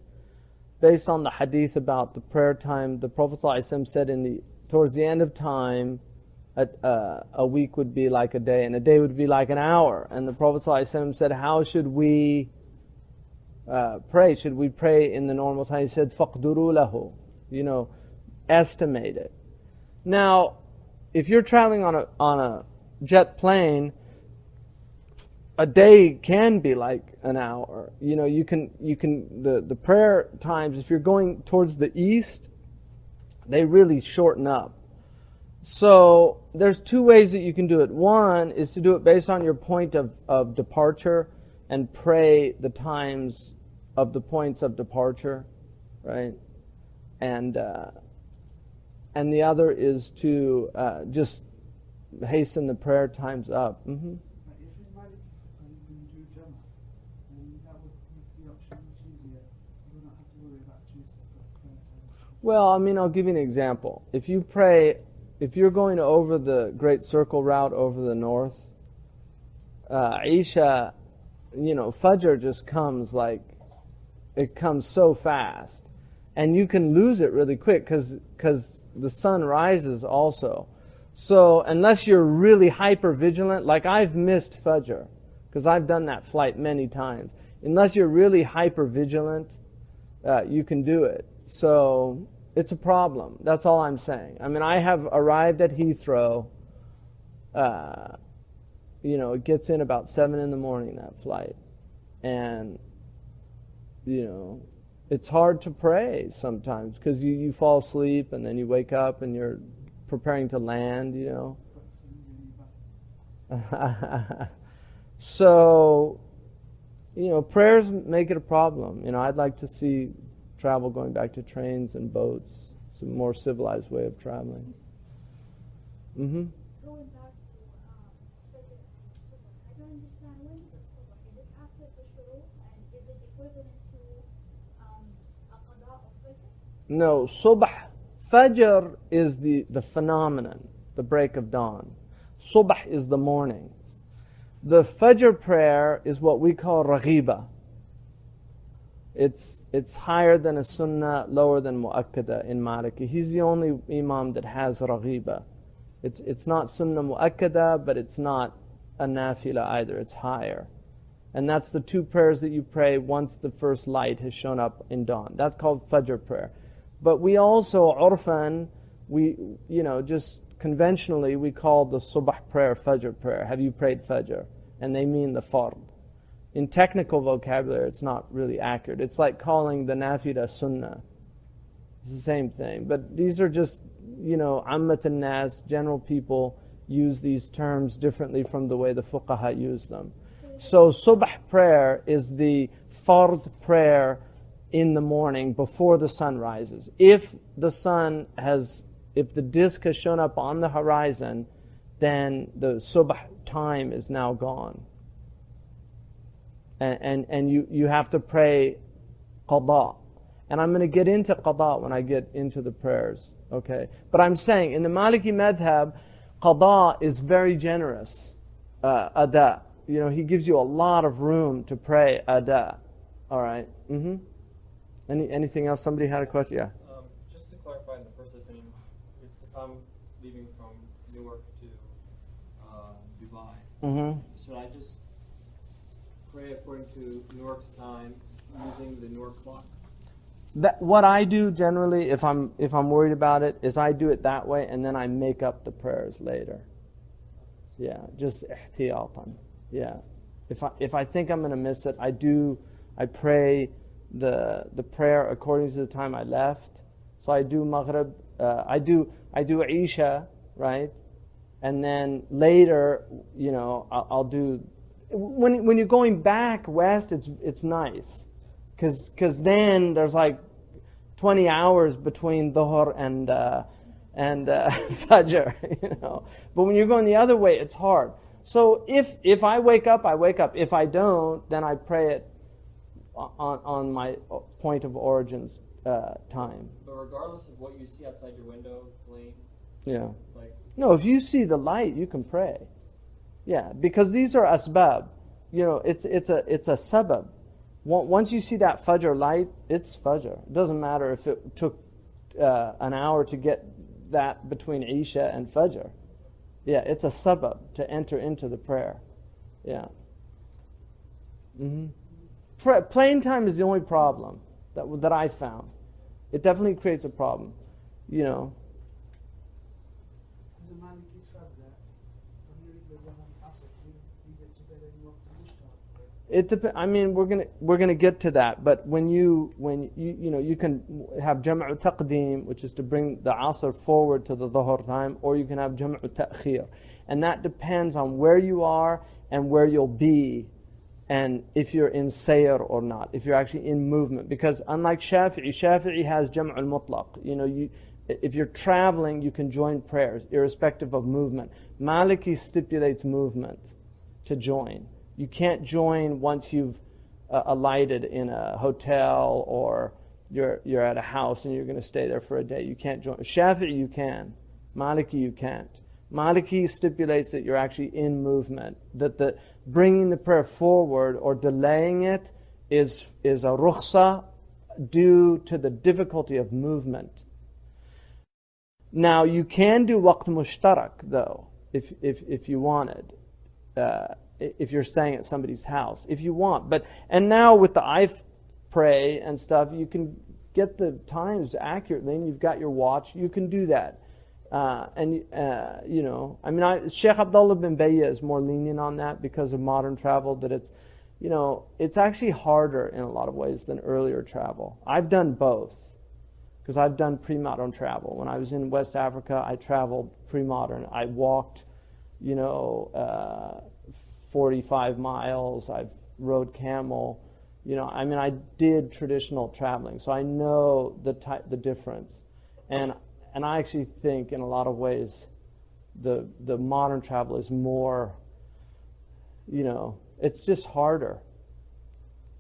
based on the hadith about the prayer time. The Prophet ﷺ said towards the end of time, a week would be like a day, and a day would be like an hour. And the Prophet ﷺ said, how should we pray? Should we pray in the normal time? He said, فَقْدُرُوا لَهُ, estimate it. Now, if you're traveling on a jet plane, a day can be like an hour. The prayer times, if you're going towards the east, they really shorten up. So there's two ways that you can do it. One is to do it based on your point of departure and pray the times of the points of departure, right? And the other is to just hasten the prayer times up. Mm-hmm. If in Maliki you can do Jama, then that would make the option much easier. You don't have to worry about two separate prayer times. Well, I'll give you an example. If you're going over the Great Circle route over the north, Isha, Fajr just comes it comes so fast. And you can lose it really quick because the sun rises also. So unless you're really hyper vigilant, like I've missed Fajr, because I've done that flight many times. Unless you're really hyper vigilant, you can do it. So it's a problem. That's all I'm saying. I have arrived at Heathrow. It gets in about 7 in the morning, that flight. And, it's hard to pray sometimes because you fall asleep and then you wake up and you're preparing to land, So, prayers make it a problem. I'd like to see travel going back to trains and boats. It's a more civilized way of traveling. Mm-hmm. Going back to Fajr and Subh, I don't understand, when is the Subh? Is it after the Shuru, and is it equivalent to a qada of Fajr? No, Subh. Fajr is the phenomenon, the break of dawn. Subh is the morning. The Fajr prayer is what we call Raghiba. It's higher than a Sunnah, lower than Mu'akkada in Maliki. He's the only Imam that has Raghiba. It's not Sunnah Mu'akkada, but it's not a Nafila either. It's higher. And that's the two prayers that you pray once the first light has shown up in dawn. That's called Fajr prayer. But we also, urfan, just conventionally, we call the Subh prayer Fajr prayer. Have you prayed Fajr? And they mean the Fard. In technical vocabulary, it's not really accurate. It's like calling the Nafila Sunnah. It's the same thing. But these are just, Ammat al-Nas, general people use these terms differently from the way the Fuqaha use them. So Subh prayer is the Fard prayer in the morning before the sun rises. If the disk has shown up on the horizon, then the Subh time is now gone. And you have to pray qada. And I'm going to get into qada when I get into the prayers. Okay? But I'm saying, in the Maliki madhab, qada is very generous. Ada. He gives you a lot of room to pray ada. Alright? Mm-hmm. Anything else? Somebody had a question? Yeah. Just to clarify in the first opinion, if I'm leaving from Newark to Dubai, Mm-hmm. should I just pray according to Newark's time using the Newark clock? What I do generally, if I'm worried about it, is I do it that way, and then I make up the prayers later. Yeah, just ihtiyatan. Yeah, if I think I'm going to miss it, I pray the prayer according to the time I left. So I do Maghrib, I do Isha, right? And then later, I'll do. When you're going back west, it's nice, because then there's like 20 hours between Dhuhr and Fajr, But when you're going the other way, it's hard. So if I wake up, I wake up. If I don't, then I pray it on my point of origin's time. But regardless of what you see outside your window, plane, Yeah. like No, if you see the light, you can pray. Yeah, because these are asbab. It's a sabab. Once you see that Fajr light, it's Fajr. It doesn't matter if it took an hour to get that between Isha and Fajr. Yeah, it's a sabab to enter into the prayer. Yeah. Playing time is the only problem that I found. It definitely creates a problem. As a Maliki traveller, when you read the Zaman Asr, you get to bed and you walk to Mushtaq. I mean, we're gonna get to that, but when you can have jam'u taqdeem, which is to bring the asr forward to the dhuhr time, or you can have jam'u ta'khir, and that depends on where you are and where you'll be, and if you're in sayr or not, if you're actually in movement. Because unlike Shafi'i has jam'u al-mutlaq. If you're traveling, you can join prayers irrespective of movement. Maliki stipulates movement to join. You can't join once you've alighted in a hotel or you're at a house and you're going to stay there for a day. You can't join. Shafi'i you can. Maliki you can't. Maliki stipulates that you're actually in movement. That the bringing the prayer forward or delaying it is a rukhsa due to the difficulty of movement. Now you can do waqt mushtarak though, if you wanted. If you're staying at somebody's house, if you want. And now with the iPray and stuff, you can get the times accurately, and you've got your watch. You can do that. Sheikh Abdullah bin Bayya is more lenient on that because of modern travel. That it's actually harder in a lot of ways than earlier travel. I've done both because I've done pre-modern travel. When I was in West Africa, I traveled pre-modern. I walked, 45 miles. I've rode camel. I did traditional traveling, so I know the difference. And I actually think in a lot of ways the modern travel is more, it's just harder.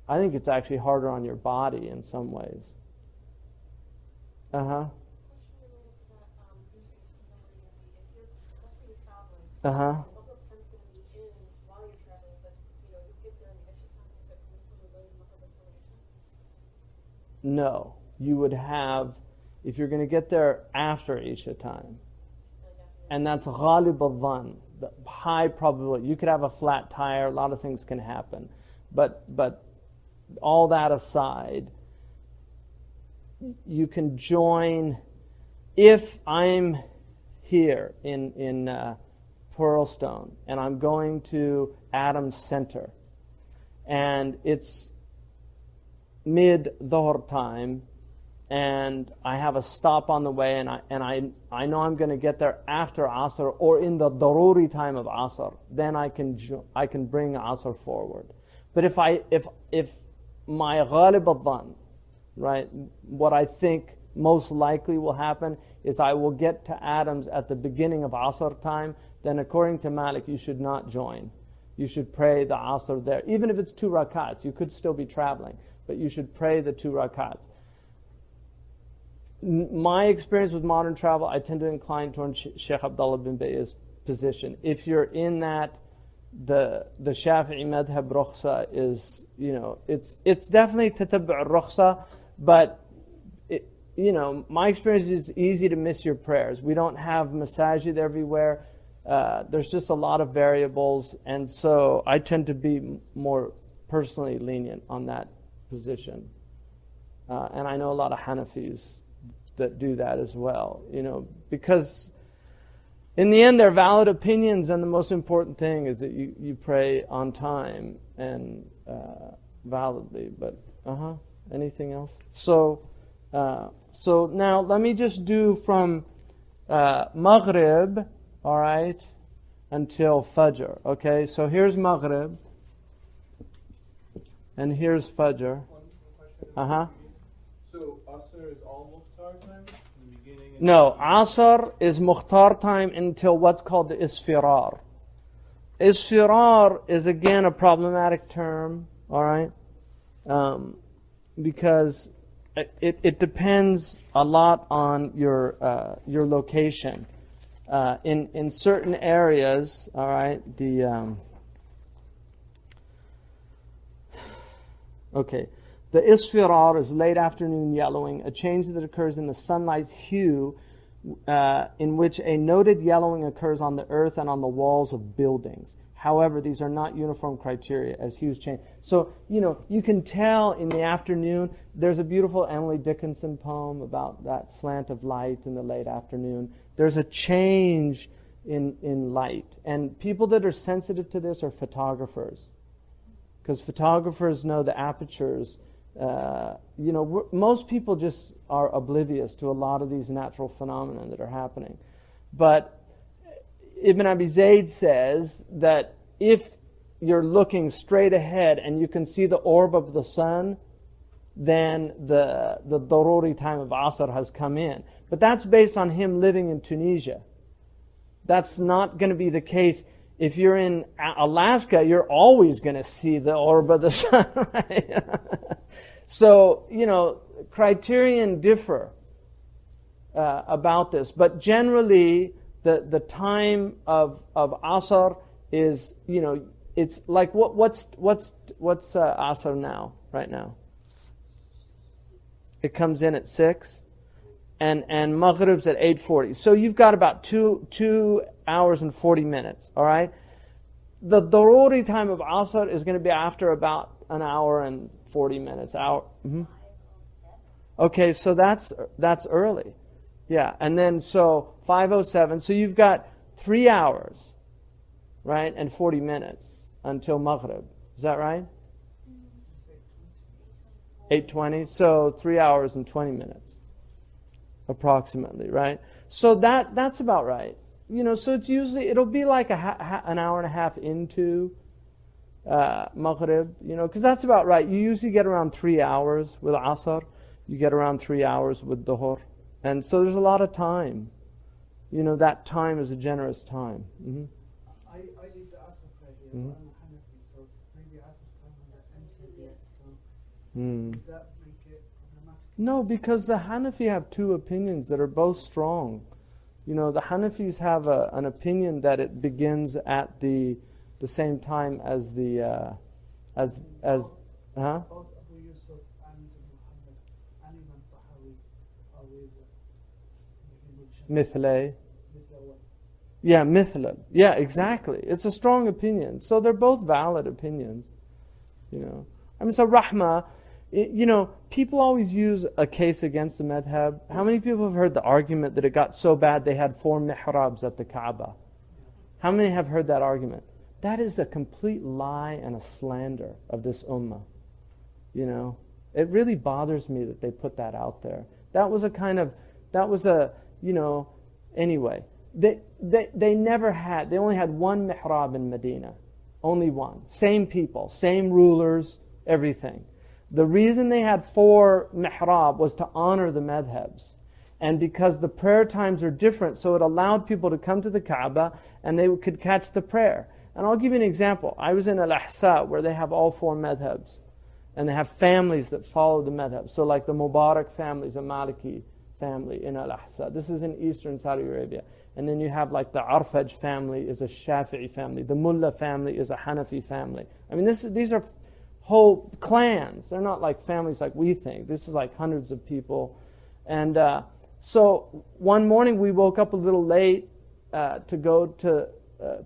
I think it's actually harder on your body in some ways. Question related to that, Yusuf, if you're, let's say you're traveling, what time's going to be in while you're traveling, but you get there in the Isha time, is it permissible to learn Maghrib until Isha? No, you would have, if you're going to get there after Isha time, and that's ghalib al-dhan, the high probability. You could have a flat tire, a lot of things can happen, but all that aside, you can join. If I'm here in Pearlstone and I'm going to Adams Center and it's mid-dhuhr time and I have a stop on the way and I know I'm going to get there after Asr or in the daruri time of Asr, then I can bring Asr forward. But if my ghalib al-dhan, right, what I think most likely will happen is I will get to Adams at the beginning of Asr time, then according to Malik, you should not join. You should pray the Asr there. Even if it's 2 rakats, you could still be traveling, but you should pray the 2 rakats. My experience with modern travel, I tend to incline towards Sheikh Abdullah bin Bayya's position. If you're in that, the Shafi'i madhab rukhsa is, it's definitely tatabbu' rukhsa, but my experience is it's easy to miss your prayers. We don't have masajid everywhere. There's just a lot of variables, and so I tend to be more personally lenient on that position. And I know a lot of Hanafis that do that as well, because in the end they're valid opinions, and the most important thing is that you pray on time and validly. But anything else? So So now let me just do from Maghrib, all right, until Fajr. Okay, so here's Maghrib, and here's Fajr. One question. Uh-huh. So Asr is all Mukhtar time in the beginning? And No, Asr is Mukhtar time until what's called the Isfirar. Isfirar is again a problematic term, all right, because it depends a lot on your location. In certain areas, all right, the isfirar is late afternoon yellowing, a change that occurs in the sunlight's hue, in which a noted yellowing occurs on the earth and on the walls of buildings. However, these are not uniform criteria as hues change. So, you can tell in the afternoon. There's a beautiful Emily Dickinson poem about that slant of light in the late afternoon. There's a change in light. And people that are sensitive to this are photographers. Because photographers know the apertures. Most people just are oblivious to a lot of these natural phenomena that are happening. But Ibn Abi Zayd says that if you're looking straight ahead and you can see the orb of the sun, then the daruri time of Asr has come in. But that's based on him living in Tunisia. That's not going to be the case. If you're in Alaska, you're always going to see the orb of the sun. Right? So, criterion differ about this. But generally, the time of Asr is, it's like, what's Asr now, right now? It comes in at 6, and Maghrib's at 8:40. So you've got about 2 hours and 40 minutes, all right? The daruri time of Asr is going to be after about an hour and 40 minutes. Okay, so that's early. Yeah, and then so 5:07. So you've got 3 hours, right, and 40 minutes until Maghrib. Is that right? 8:20. So 3 hours and 20 minutes, approximately, right? So that's about right. So it's usually, it'll be like an hour and a half into Maghrib, because that's about right. You usually get around 3 hours with Asr. You get around 3 hours with Dhuhr. And so there's a lot of time. That time is a generous time. Mm-hmm. I leave the Asr prayer here. I'm a Hanafi, so maybe Asr time hasn't entered yet. So does that make it problematic? No, because the Hanafi have two opinions that are both strong. The Hanafis have an opinion that it begins at the same time as the Both Abu Yusuf and Muhammad and Imam Tahawi are with Mithlay. Yeah, Mithlal. Yeah, exactly. It's a strong opinion. So they're both valid opinions. So Rahma, people always use a case against the madhab. How many people have heard the argument that it got so bad they had 4 mihrabs at the Kaaba? How many have heard that argument? That is a complete lie and a slander of this ummah. It really bothers me that they put that out there. Anyway. They only had 1 mihrab in Medina. Only one. Same people, same rulers, everything. The reason they had 4 mihrab was to honor the madhabs. And because the prayer times are different, so it allowed people to come to the Kaaba and they could catch the prayer. And I'll give you an example. I was in Al-Ahsa where they have all 4 madhabs. And they have families that follow the madhab. So like the Mubarak family is a Maliki family in Al-Ahsa. This is in eastern Saudi Arabia. And then you have like the Arfaj family is a Shafi'i family. The Mullah family is a Hanafi family. I mean, these are whole clans. They're not like families like we think. This is like hundreds of people. And so one morning we woke up a little late to go to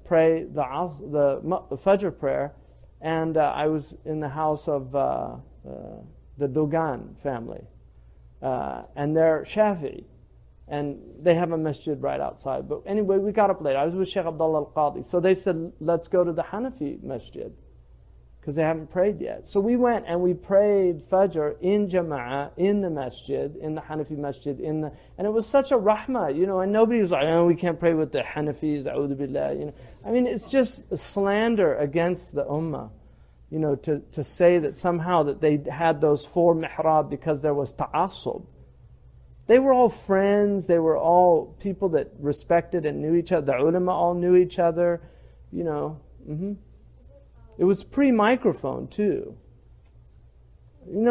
pray the Fajr prayer. And I was in the house of the Dogan family. And they're Shafi'i. And they have a masjid right outside. But anyway, we got up late. I was with Sheikh Abdullah al-Qadi. So they said, let's go to the Hanafi masjid. because they haven't prayed yet. So we went and we prayed Fajr in Jama'ah, in the masjid, in the Hanafi masjid, and it was such a rahmah, and nobody was like, oh, we can't pray with the Hanafis, a'udhu billah, I mean, it's just a slander against the ummah, to say that somehow that they had those 4 mihrab because there was ta'assub. They were all friends, they were all people that respected and knew each other, the ulama all knew each other, It was pre-microphone too.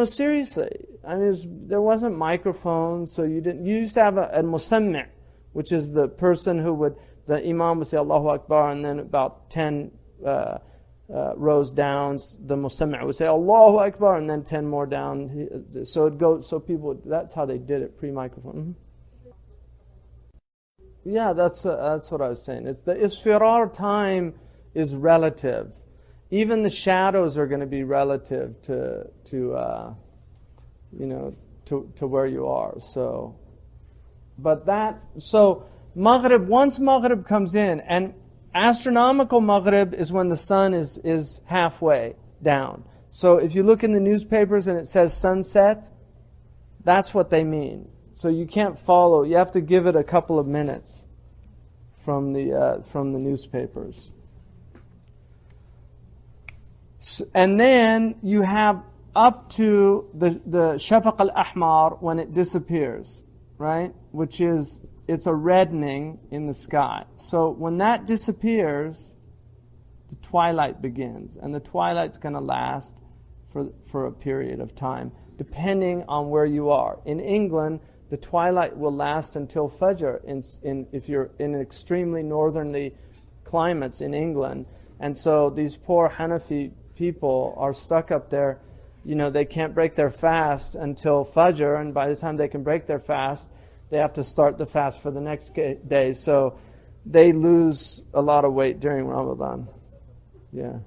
Seriously. I mean, there wasn't microphone, so you used to have a musammi', which is the person the imam would say Allahu Akbar, and then about 10 rows down, the musammi' would say Allahu Akbar, and then 10 more down. So that's how they did it, pre-microphone. Yeah, that's what I was saying. It's the isfirar time is relative. Even the shadows are going to be relative to where you are. So Maghrib, once Maghrib comes in, and astronomical Maghrib is when the sun is halfway down. So if you look in the newspapers and it says sunset, that's what they mean. So you can't follow. You have to give it a couple of minutes from the newspapers. And then you have up to the Shafaq al-Ahmar when it disappears, right? Which is, it's a reddening in the sky. So when that disappears, the twilight begins. And the twilight's going to last for a period of time, depending on where you are. In England, the twilight will last until Fajr if you're in extremely northerly climates in England. And so these poor Hanafi people are stuck up there. They can't break their fast until Fajr, and by the time they can break their fast, they have to start the fast for the next day. So they lose a lot of weight during Ramadan. Yeah,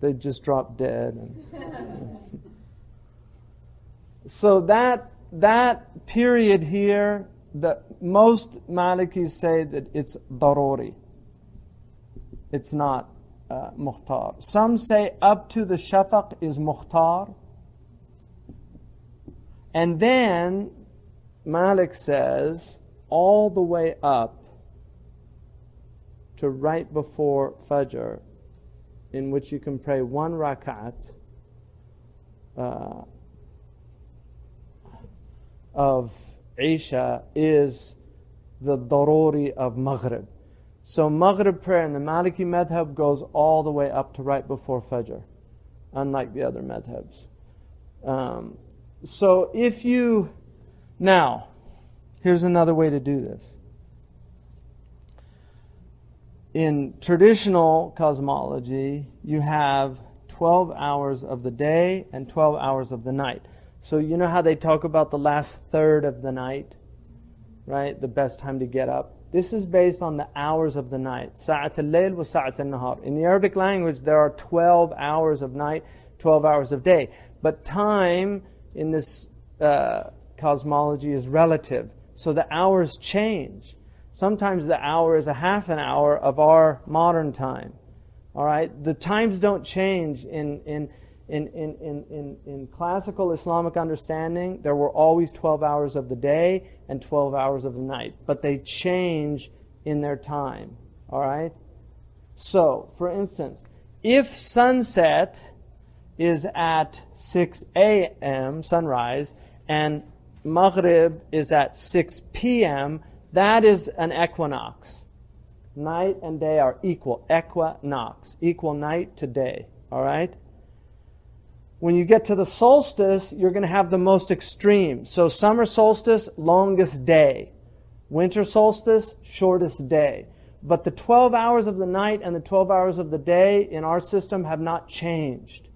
they just drop dead. So that period here, most Malikis say that it's daruri. It's not mukhtar. Some say up to the shafaq is mukhtar. And then Malik says all the way up to right before Fajr, in which you can pray 1 rak'at of Isha, is the daruri of Maghrib. So Maghrib prayer in the Maliki madhab goes all the way up to right before Fajr, unlike the other madhabs. So now, here's another way to do this. In traditional cosmology, you have 12 hours of the day and 12 hours of the night. So you know how they talk about the last third of the night, right? The best time to get up. This is based on the hours of the night. Sa'at al-layl wa sa'at al-nahar. In the Arabic language, there are 12 hours of night, 12 hours of day. But time in this cosmology is relative. So the hours change. Sometimes the hour is a half an hour of our modern time. All right? The times don't change in classical Islamic understanding. There were always 12 hours of the day and 12 hours of the night, but they change in their time. All right? So, for instance, if sunset is at 6 a.m., sunrise, and Maghrib is at 6 p.m., that is an equinox. Night and day are equal. Equinox. Equal night to day. All right? When you get to the solstice, you're going to have the most extreme. So summer solstice, longest day. Winter solstice, shortest day. But the 12 hours of the night and the 12 hours of the day in our system have not changed.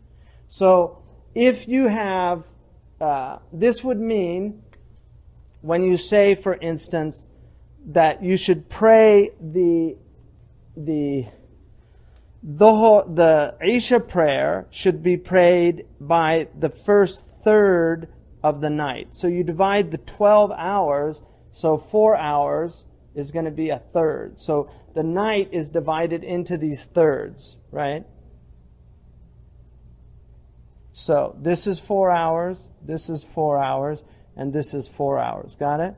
So if you have, this would mean, when you say, for instance, that you should pray the Isha prayer should be prayed by the first third of the night. So you divide the 12 hours, so 4 hours is going to be a third. So the night is divided into these thirds, right? So this is 4 hours, this is 4 hours, and this is 4 hours. Got it?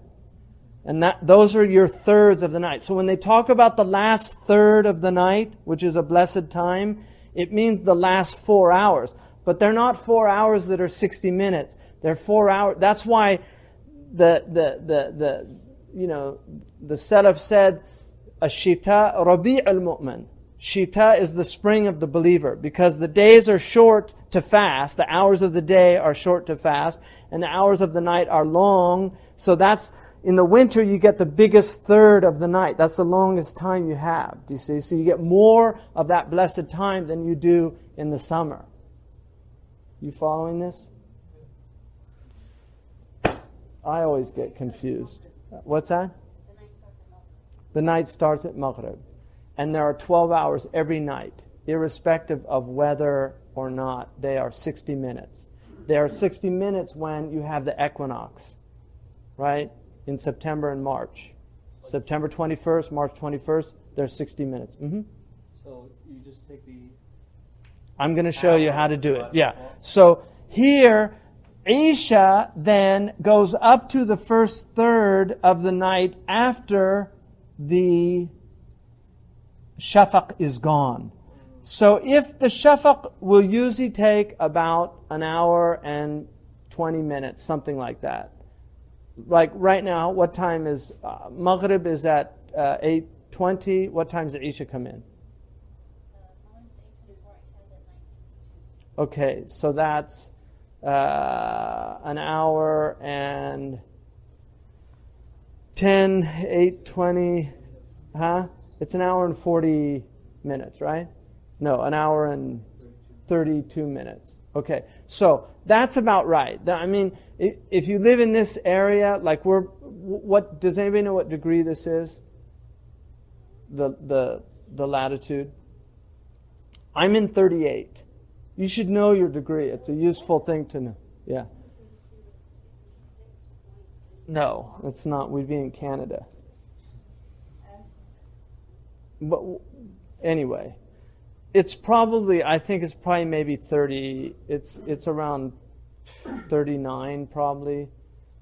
And those are your thirds of the night. So when they talk about the last third of the night, which is a blessed time, it means the last 4 hours. But they're not 4 hours that are 60 minutes. They're 4 hours. That's why the Salaf said, Ashita Rabi' al-Mu'min. Shita is the spring of the believer, because the days are short to fast, the hours of the day are short to fast, and the hours of the night are long. So that's, in the winter you get the biggest third of the night. That's the longest time you have, do you see? So you get more of that blessed time than you do in the summer. You following this? I always get confused. What's that? The night starts at Maghrib. And there are 12 hours every night, irrespective of whether or not they are 60 minutes. They are 60 minutes when you have the equinox, right? In September and March. September 21st, March 21st, there's 60 minutes. So you just take the... I'm going to show you how to do it. Yeah. So here, Isha then goes up to the first third of the night after the Shafaq is gone. So if the Shafaq will usually take about an hour and 20 minutes, something like that. Like right now, what time is Maghrib is at 8:20. What time does Isha come in? Okay, so that's an hour and 10, 8:20, huh? It's an hour and 40 minutes, right? No, an hour and 32 minutes. Okay, so that's about right. I mean, if you live in this area, like what does anybody know what degree this is? The latitude. I'm in 38. You should know your degree. It's a useful thing to know. Yeah. No, it's not. We'd be in Canada. But anyway, it's probably, I think it's probably maybe 30, it's around 39 probably,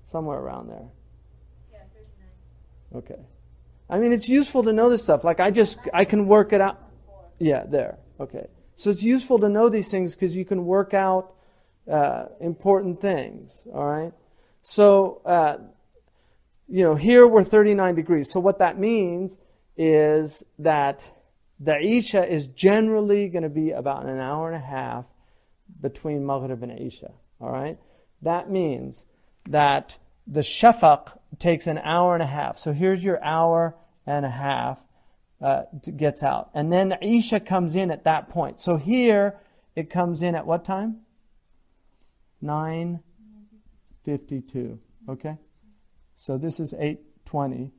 somewhere around there. Yeah, 39. Okay. I mean, it's useful to know this stuff. Like I can work it out. Yeah, there. Okay. So it's useful to know these things because you can work out important things. All right. So, here we're 39 degrees. So what that means is that the Isha is generally going to be about an hour and a half between Maghrib and Isha. All right? That means that the Shafaq takes an hour and a half. So here's your hour and a half gets out. And then Isha comes in at that point. So here it comes in at what time? 9:52. Okay? So this is 8:20.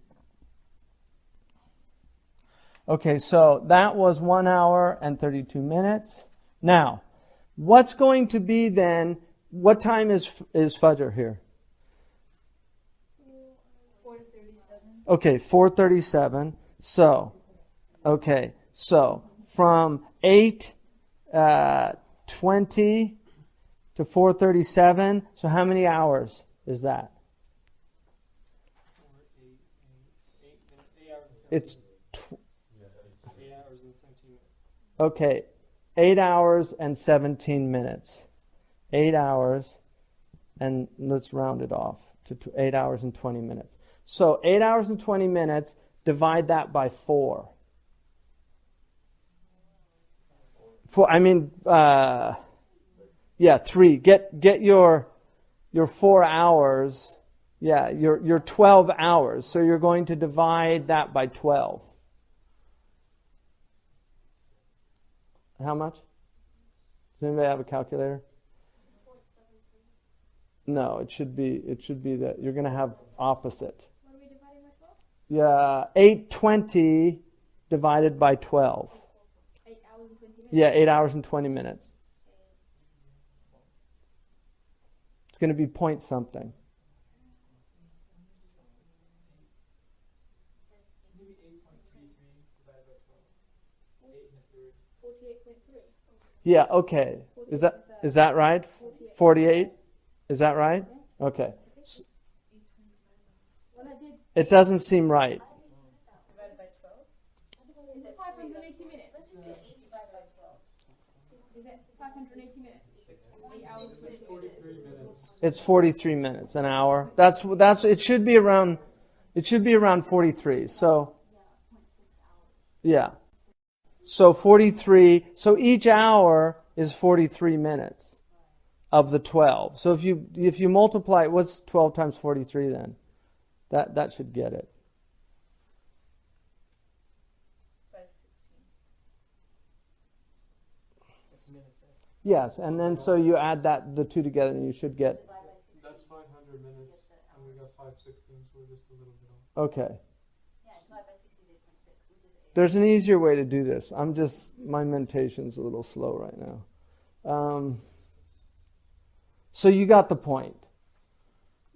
Okay, so that was 1 hour and 32 minutes. Now, what's going to be then, what time is Fajr here? 4:37. Okay, 4:37. So, okay, so from 8:20 to 4:37, so how many hours is that? It's 8 hours and 17 minutes. okay, 8 hours and 17 minutes. 8 hours, and let's round it off to 8 hours and 20 minutes. So 8 hours and 20 minutes, divide that by 4. Yeah, 3. Get your 4 hours. Yeah, your 12 hours. So you're going to divide that by 12. How much? Does anybody have a calculator? No, it should be that you're going to have opposite. What are we dividing by 12? Yeah, 8:20 divided by 12. 8 hours and 20 minutes? Yeah, 8 hours and 20 minutes. It's going to be point something. Maybe 8.33 divided by 12. 8 and a third. 48.3. Yeah, okay. Is that Is that right? 48? Is that right? Okay. Well, I did. It doesn't seem right. Divided by 12? Is it 580 minutes? Let's just do 8 divided by 12. Is it 580 minutes? 8 hours. 43 minutes. It's 43 minutes, an hour. That's it should be around 43. So yeah. So 43, so each hour is 43 minutes of the 12. So if you multiply, what's 12 times 43 then? That should get it. 516. Yes, and then so you add the two together and you should get, Divide by 16. That's 500 minutes, and we got 516, so we're just a little bit off. okay. Yeah, divide by 6 is 8.6, which is 8. There's an easier way to do this. My mentation's a little slow right now. So you got the point.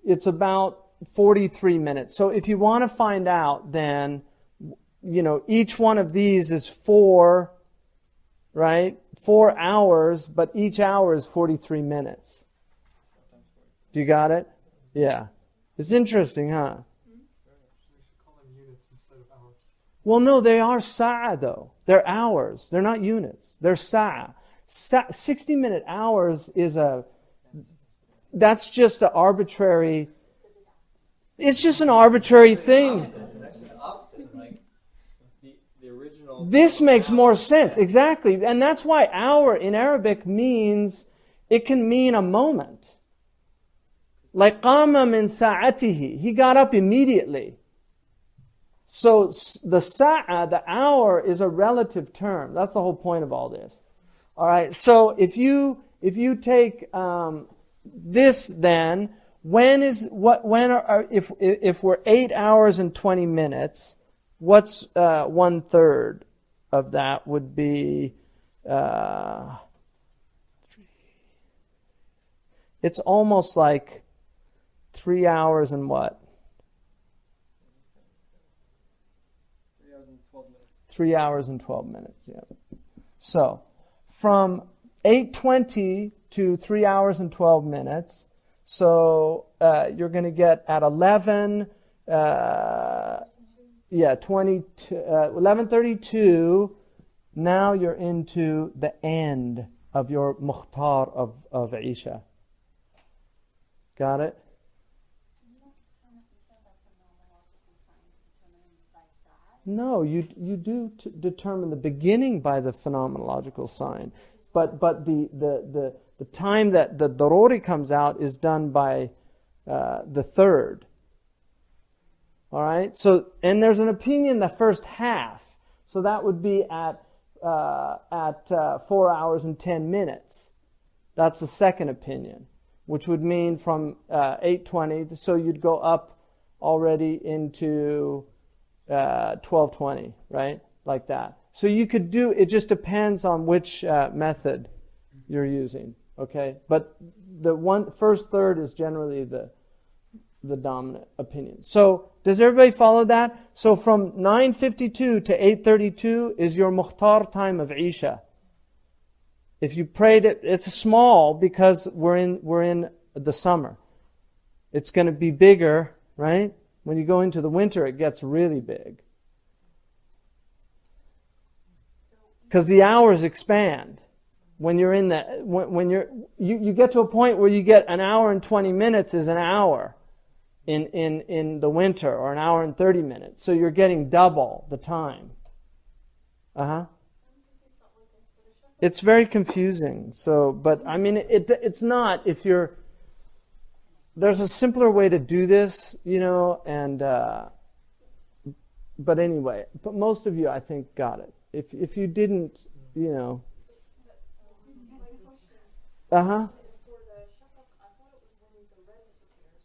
It's about 43 minutes. So if you want to find out, then, each one of these is 4, right? 4 hours, but each hour is 43 minutes. Do you got it? Yeah. It's interesting, huh? We should call them units instead of hours. Well, no, they are sa'a though. They're hours. They're not units. They're sa'a. 60-minute hours that's just an arbitrary, it's just an arbitrary thing. It's actually the opposite. Like the original. This makes more sense. Exactly. And that's why hour in Arabic it can mean a moment. Like qama min sa'atihi. He got up immediately. So the sa'a, the hour, is a relative term. That's the whole point of all this. All right. So if you take this, then if we're 8 hours and 20 minutes, what's 1/3 of that would be? It's almost like 3 hours and what? 3 hours and 12 minutes. 3 hours and 12 minutes, yeah. So, from 8:20 to 3 hours and 12 minutes, so you're going to get at 11:32, now you're into the end of your mukhtar of Isha. Got it? No, you do determine the beginning by the phenomenological sign, but the time that the daruri comes out is done by the third. All right. So, and there's an opinion the first half, so that would be at 4 hours and 10 minutes. That's the second opinion, which would mean from 8:20. So you'd go up already into 12:20, right? Like that. So you could do, it just depends on which method you're using, okay? But the first third is generally the dominant opinion. So does everybody follow that? So from 9:52 to 8:32 is your mukhtar time of Isha. If you prayed it, it's small because we're in the summer. It's going to be bigger, right? When you go into the winter, it gets really big. Because the hours expand. When you're in you get to a point where you get an hour and 20 minutes is an hour in the winter, or an hour and 30 minutes. So you're getting double the time. It's very confusing. So, but I mean, it's not there's a simpler way to do this, and but anyway, but most of you, I think, got it. If you didn't, Is for the shafaq, I thought it was when the red disappears.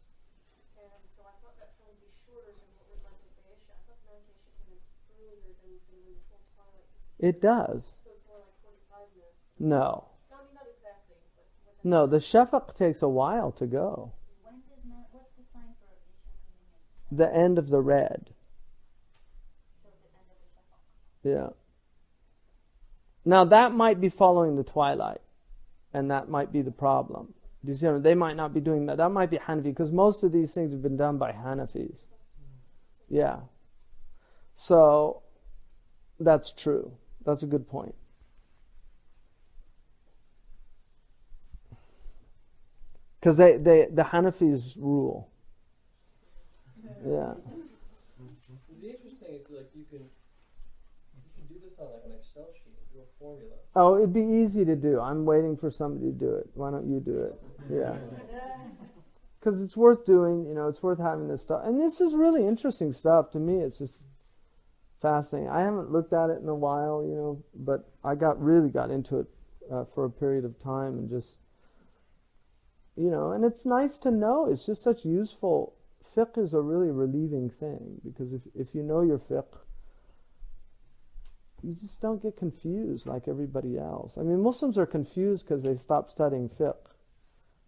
And so I thought that time would be shorter than what we're like with the Isha. I thought Maliki Isha came in earlier than when the full twilight disappears. It does. So it's more like 45 minutes. No. No, I mean, not exactly, but within No, the shafaq takes a while to go. What's the sign for Isha coming in? The end of the red. So the end of the shafaq. Yeah. Now that might be following the twilight. and that might be the problem. Do you see? They might not be doing that. That might be Hanafi, because most of these things have been done by Hanafis. Yeah. So that's true. That's a good point. Because the Hanafis rule. Yeah. It'd be interesting if you can do this on like an Excel sheet, do a formula. Oh, it'd be easy to do. I'm waiting for somebody to do it. Why don't you do it? Yeah. Because it's worth doing, it's worth having this stuff. And this is really interesting stuff to me. It's just fascinating. I haven't looked at it in a while, but I really got into it for a period of time, and just, and it's nice to know. It's just such useful. Fiqh is a really relieving thing, because if you know your fiqh, you just don't get confused like everybody else. I mean, Muslims are confused because they stopped studying fiqh.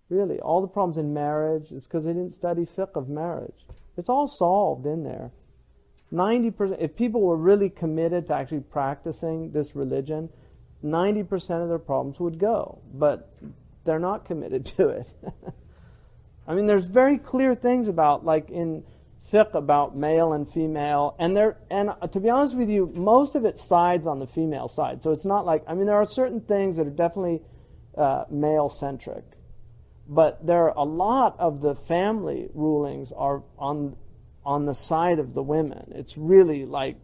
Really, all the problems in marriage is because they didn't study fiqh of marriage. It's all solved in there. 90%, if people were really committed to actually practicing this religion, 90% of their problems would go. But they're not committed to it. I mean, there's very clear things about, like in fiqh, about male and female, and to be honest with you, most of it sides on the female side. So it's not like, there are certain things that are definitely male-centric, but there are a lot of the family rulings are on the side of the women. It's really like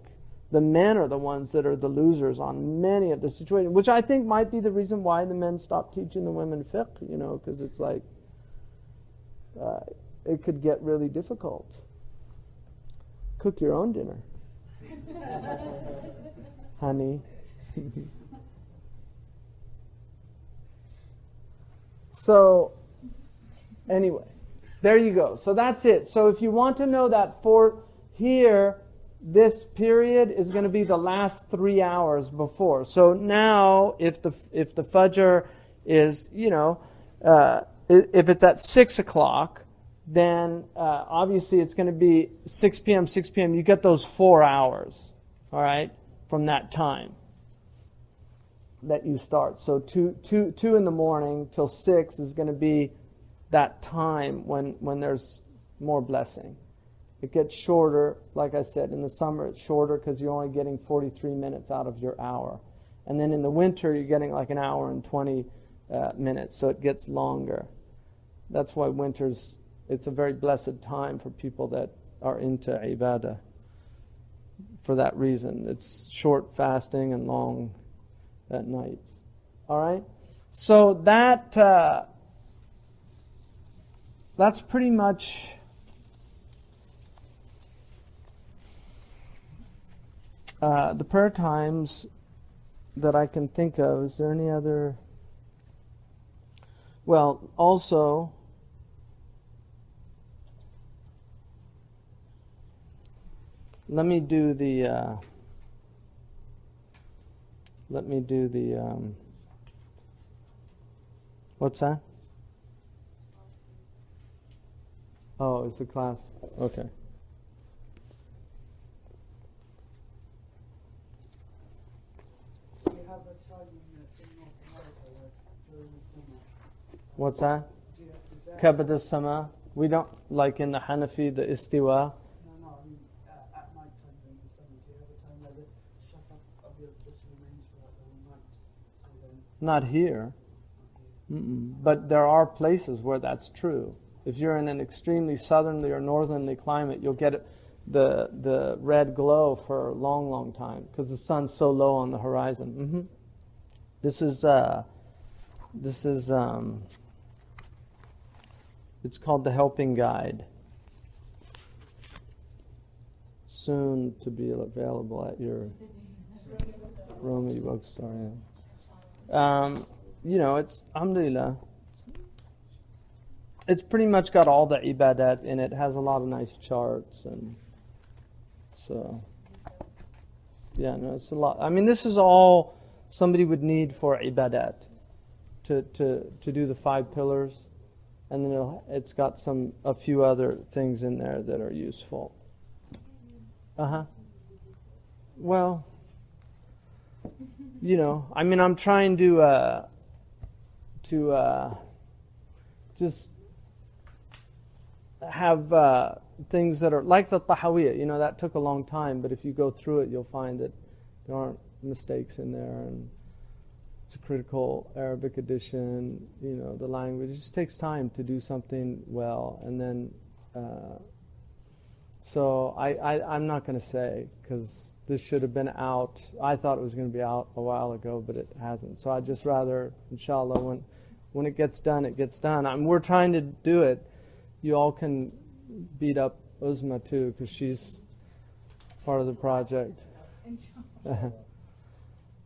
the men are the ones that are the losers on many of the situations, which I think might be the reason why the men stopped teaching the women fiqh, because it's like it could get really difficult. Cook your own dinner, honey. So, anyway, there you go. So that's it. So if you want to know that for here, this period is going to be the last 3 hours before. So now, if the Fajr is, if it's at 6 o'clock, then obviously it's going to be 6 p.m., 6 p.m. You get those 4 hours, all right, from that time that you start. So 2 in the morning till 6 is going to be that time when there's more blessing. It gets shorter, like I said, in the summer it's shorter because you're only getting 43 minutes out of your hour. And then in the winter you're getting like an hour and 20 minutes, so it gets longer. That's why it's a very blessed time for people that are into ibadah. For that reason, it's short fasting and long at night. All right? So that's pretty much the prayer times that I can think of. Is there any other? Well, also, let me do the what's that? Oh, it's a class. Okay. We have a time in North America where during the summer. What's that? Is there Kabad as-sama. We don't, like in the Hanafi, the istiwa. No, I mean at night time during the summer. Do you have a time where the shafaq abiyad just remains for the whole night? So then. Not here. But there are places where that's true. If you're in an extremely southerly or northerly climate, you'll get the red glow for a long, long time because the sun's so low on the horizon. This is it's called The Helping Guide. Soon to be available at your Romy bookstore. It's alhamdulillah. It's pretty much got all the ibadat in it. It has a lot of nice charts, and so it's a lot. I mean, this is all somebody would need for ibadat to do the 5 pillars, and then it's got a few other things in there that are useful. Well, I'm trying to just have things that are like the Tahawiyya. You know, that took a long time, but if you go through it, you'll find that there aren't mistakes in there, and it's a critical Arabic edition. You know, the language. It just takes time to do something well, and then. So I'm not going to say, because this should have been out. I thought it was going to be out a while ago, but it hasn't. So I'd just rather, inshallah, when it gets done, it gets done. We're trying to do it. You all can beat up Uzma too, because she's part of the project.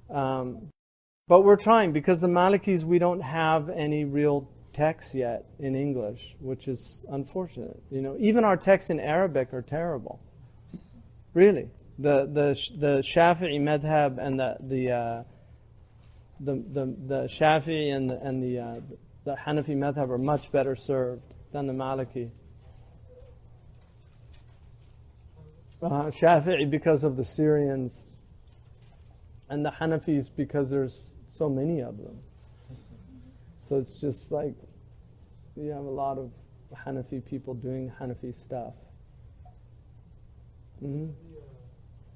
But we're trying, because the Malikis, we don't have any real texts yet in English, which is unfortunate. You know, even our texts in Arabic are terrible. Really, the Shafi'i madhab and the Shafi'i and the Hanafi madhab are much better served than the Maliki. Shafi'i because of the Syrians, and the Hanafis because there's so many of them. So it's just like you have a lot of Hanafi people doing Hanafi stuff. Mm-hmm.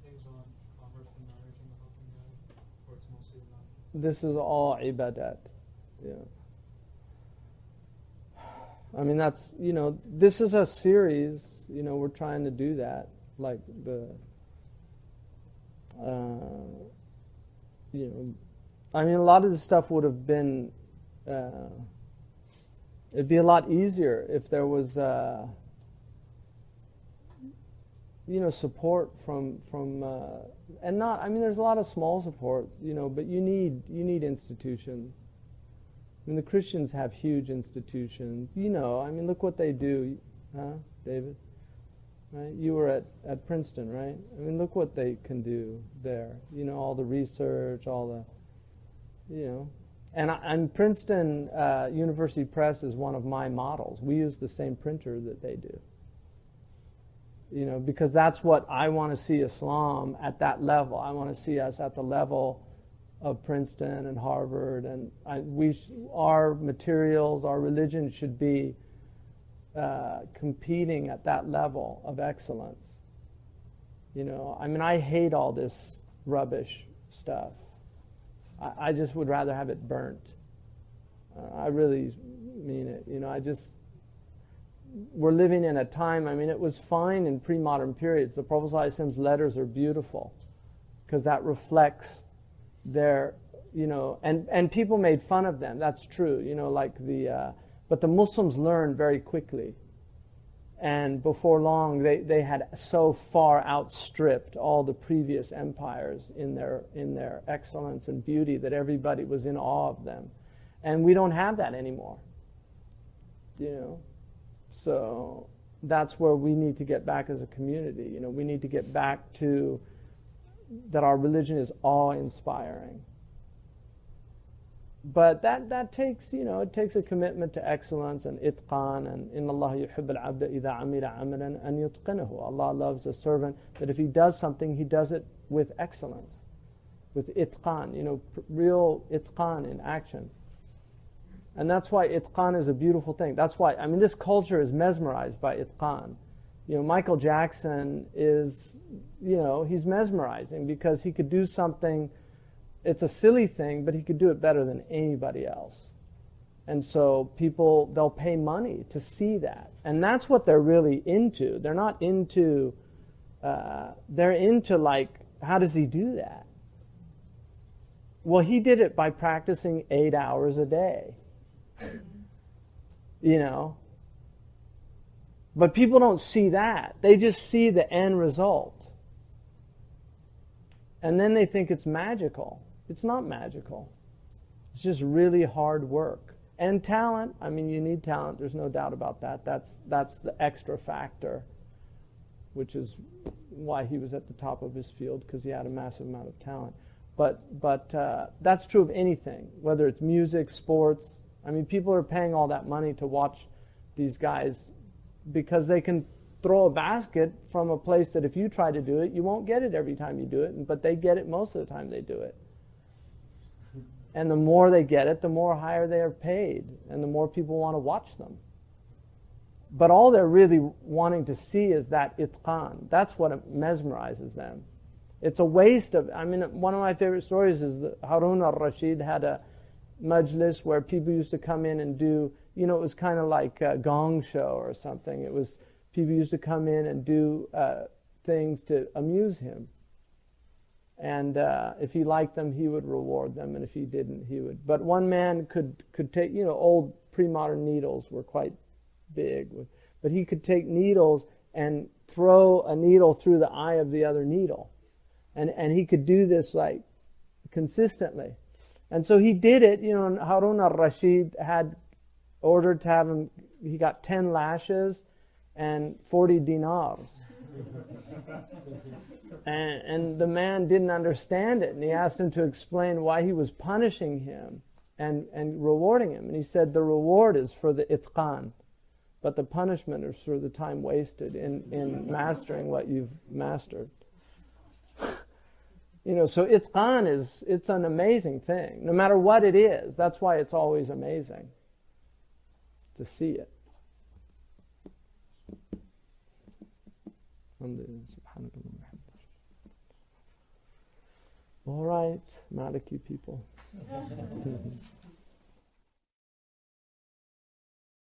Things on commerce and marriage in the helping guide, or it's mostly not? This is all ibadat. Yeah. I mean, that's, you know, this is a series, you know, we're trying to do that. Like you know, I mean, a lot of this stuff would have been, it'd be a lot easier if there was, you know, support from and not, I mean, there's a lot of small support, you know, but you need institutions. I mean, the Christians have huge institutions. You know, I mean, look what they do, huh, David? Right? You were at Princeton, right? I mean, look what they can do there. You know, all the research, all the, you know. And Princeton University Press is one of my models. We use the same printer that they do. You know, because that's what I want to see Islam at that level. I want to see us at the level of Princeton and Harvard, and our materials, our religion should be competing at that level of excellence. You know, I mean, I hate all this rubbish stuff. I just would rather have it burnt. I really mean it. You know, we're living in a time, I mean, it was fine in pre-modern periods. The Prophet ﷺ's letters are beautiful because that reflects their, you know, and people made fun of them. That's true, you know, like but the Muslims learned very quickly. And before long, they had so far outstripped all the previous empires in their excellence and beauty that everybody was in awe of them. And we don't have that anymore, you know. So that's where we need to get back as a community. You know, we need to get back to that our religion is awe-inspiring. But that takes, you know, it takes a commitment to excellence and itqan, and inna Allah yuhibb al-abda idha amila amalan an yutqinahu. Allah loves a servant that if he does something, he does it with excellence, with itqan, you know, real itqan in action. And that's why itqan is a beautiful thing. That's why, I mean, this culture is mesmerized by itqan. You know, Michael Jackson is, you know, he's mesmerizing because he could do something. It's a silly thing, but he could do it better than anybody else. And so people, they'll pay money to see that. And that's what they're really into. They're not into, they're into like, how does he do that? Well, he did it by practicing 8 hours a day. You know? But people don't see that. They just see the end result. And then they think it's magical. It's not magical. It's just really hard work. And talent. I mean, you need talent. There's no doubt about that. That's the extra factor, which is why he was at the top of his field, because he had a massive amount of talent. But that's true of anything, whether it's music, sports. I mean, people are paying all that money to watch these guys because they can throw a basket from a place that if you try to do it, you won't get it every time you do it, but they get it most of the time they do it. And the more they get it, the more higher they are paid, and the more people want to watch them. But all they're really wanting to see is that itqan. That's what mesmerizes them. It's a waste of, one of my favorite stories is that Harun al-Rashid had a majlis where people used to come in and do, it was kind of like a gong show or something. It was, people used to come in and do things to amuse him. And if he liked them, he would reward them, and if he didn't, he would. But one man could take, old pre-modern needles were quite big, but he could take needles and throw a needle through the eye of the other needle. And he could do this like consistently. And so he did it, and Harun al-Rashid had ordered to have him, he got 10 lashes and 40 dinars. And the man didn't understand it, and he asked him to explain why he was punishing him and rewarding him. And he said the reward is for the itqan, but the punishment is for the time wasted in mastering what you've mastered. So itqan it's an amazing thing, no matter what it is. That's why it's always amazing to see it. All right, Maliki people.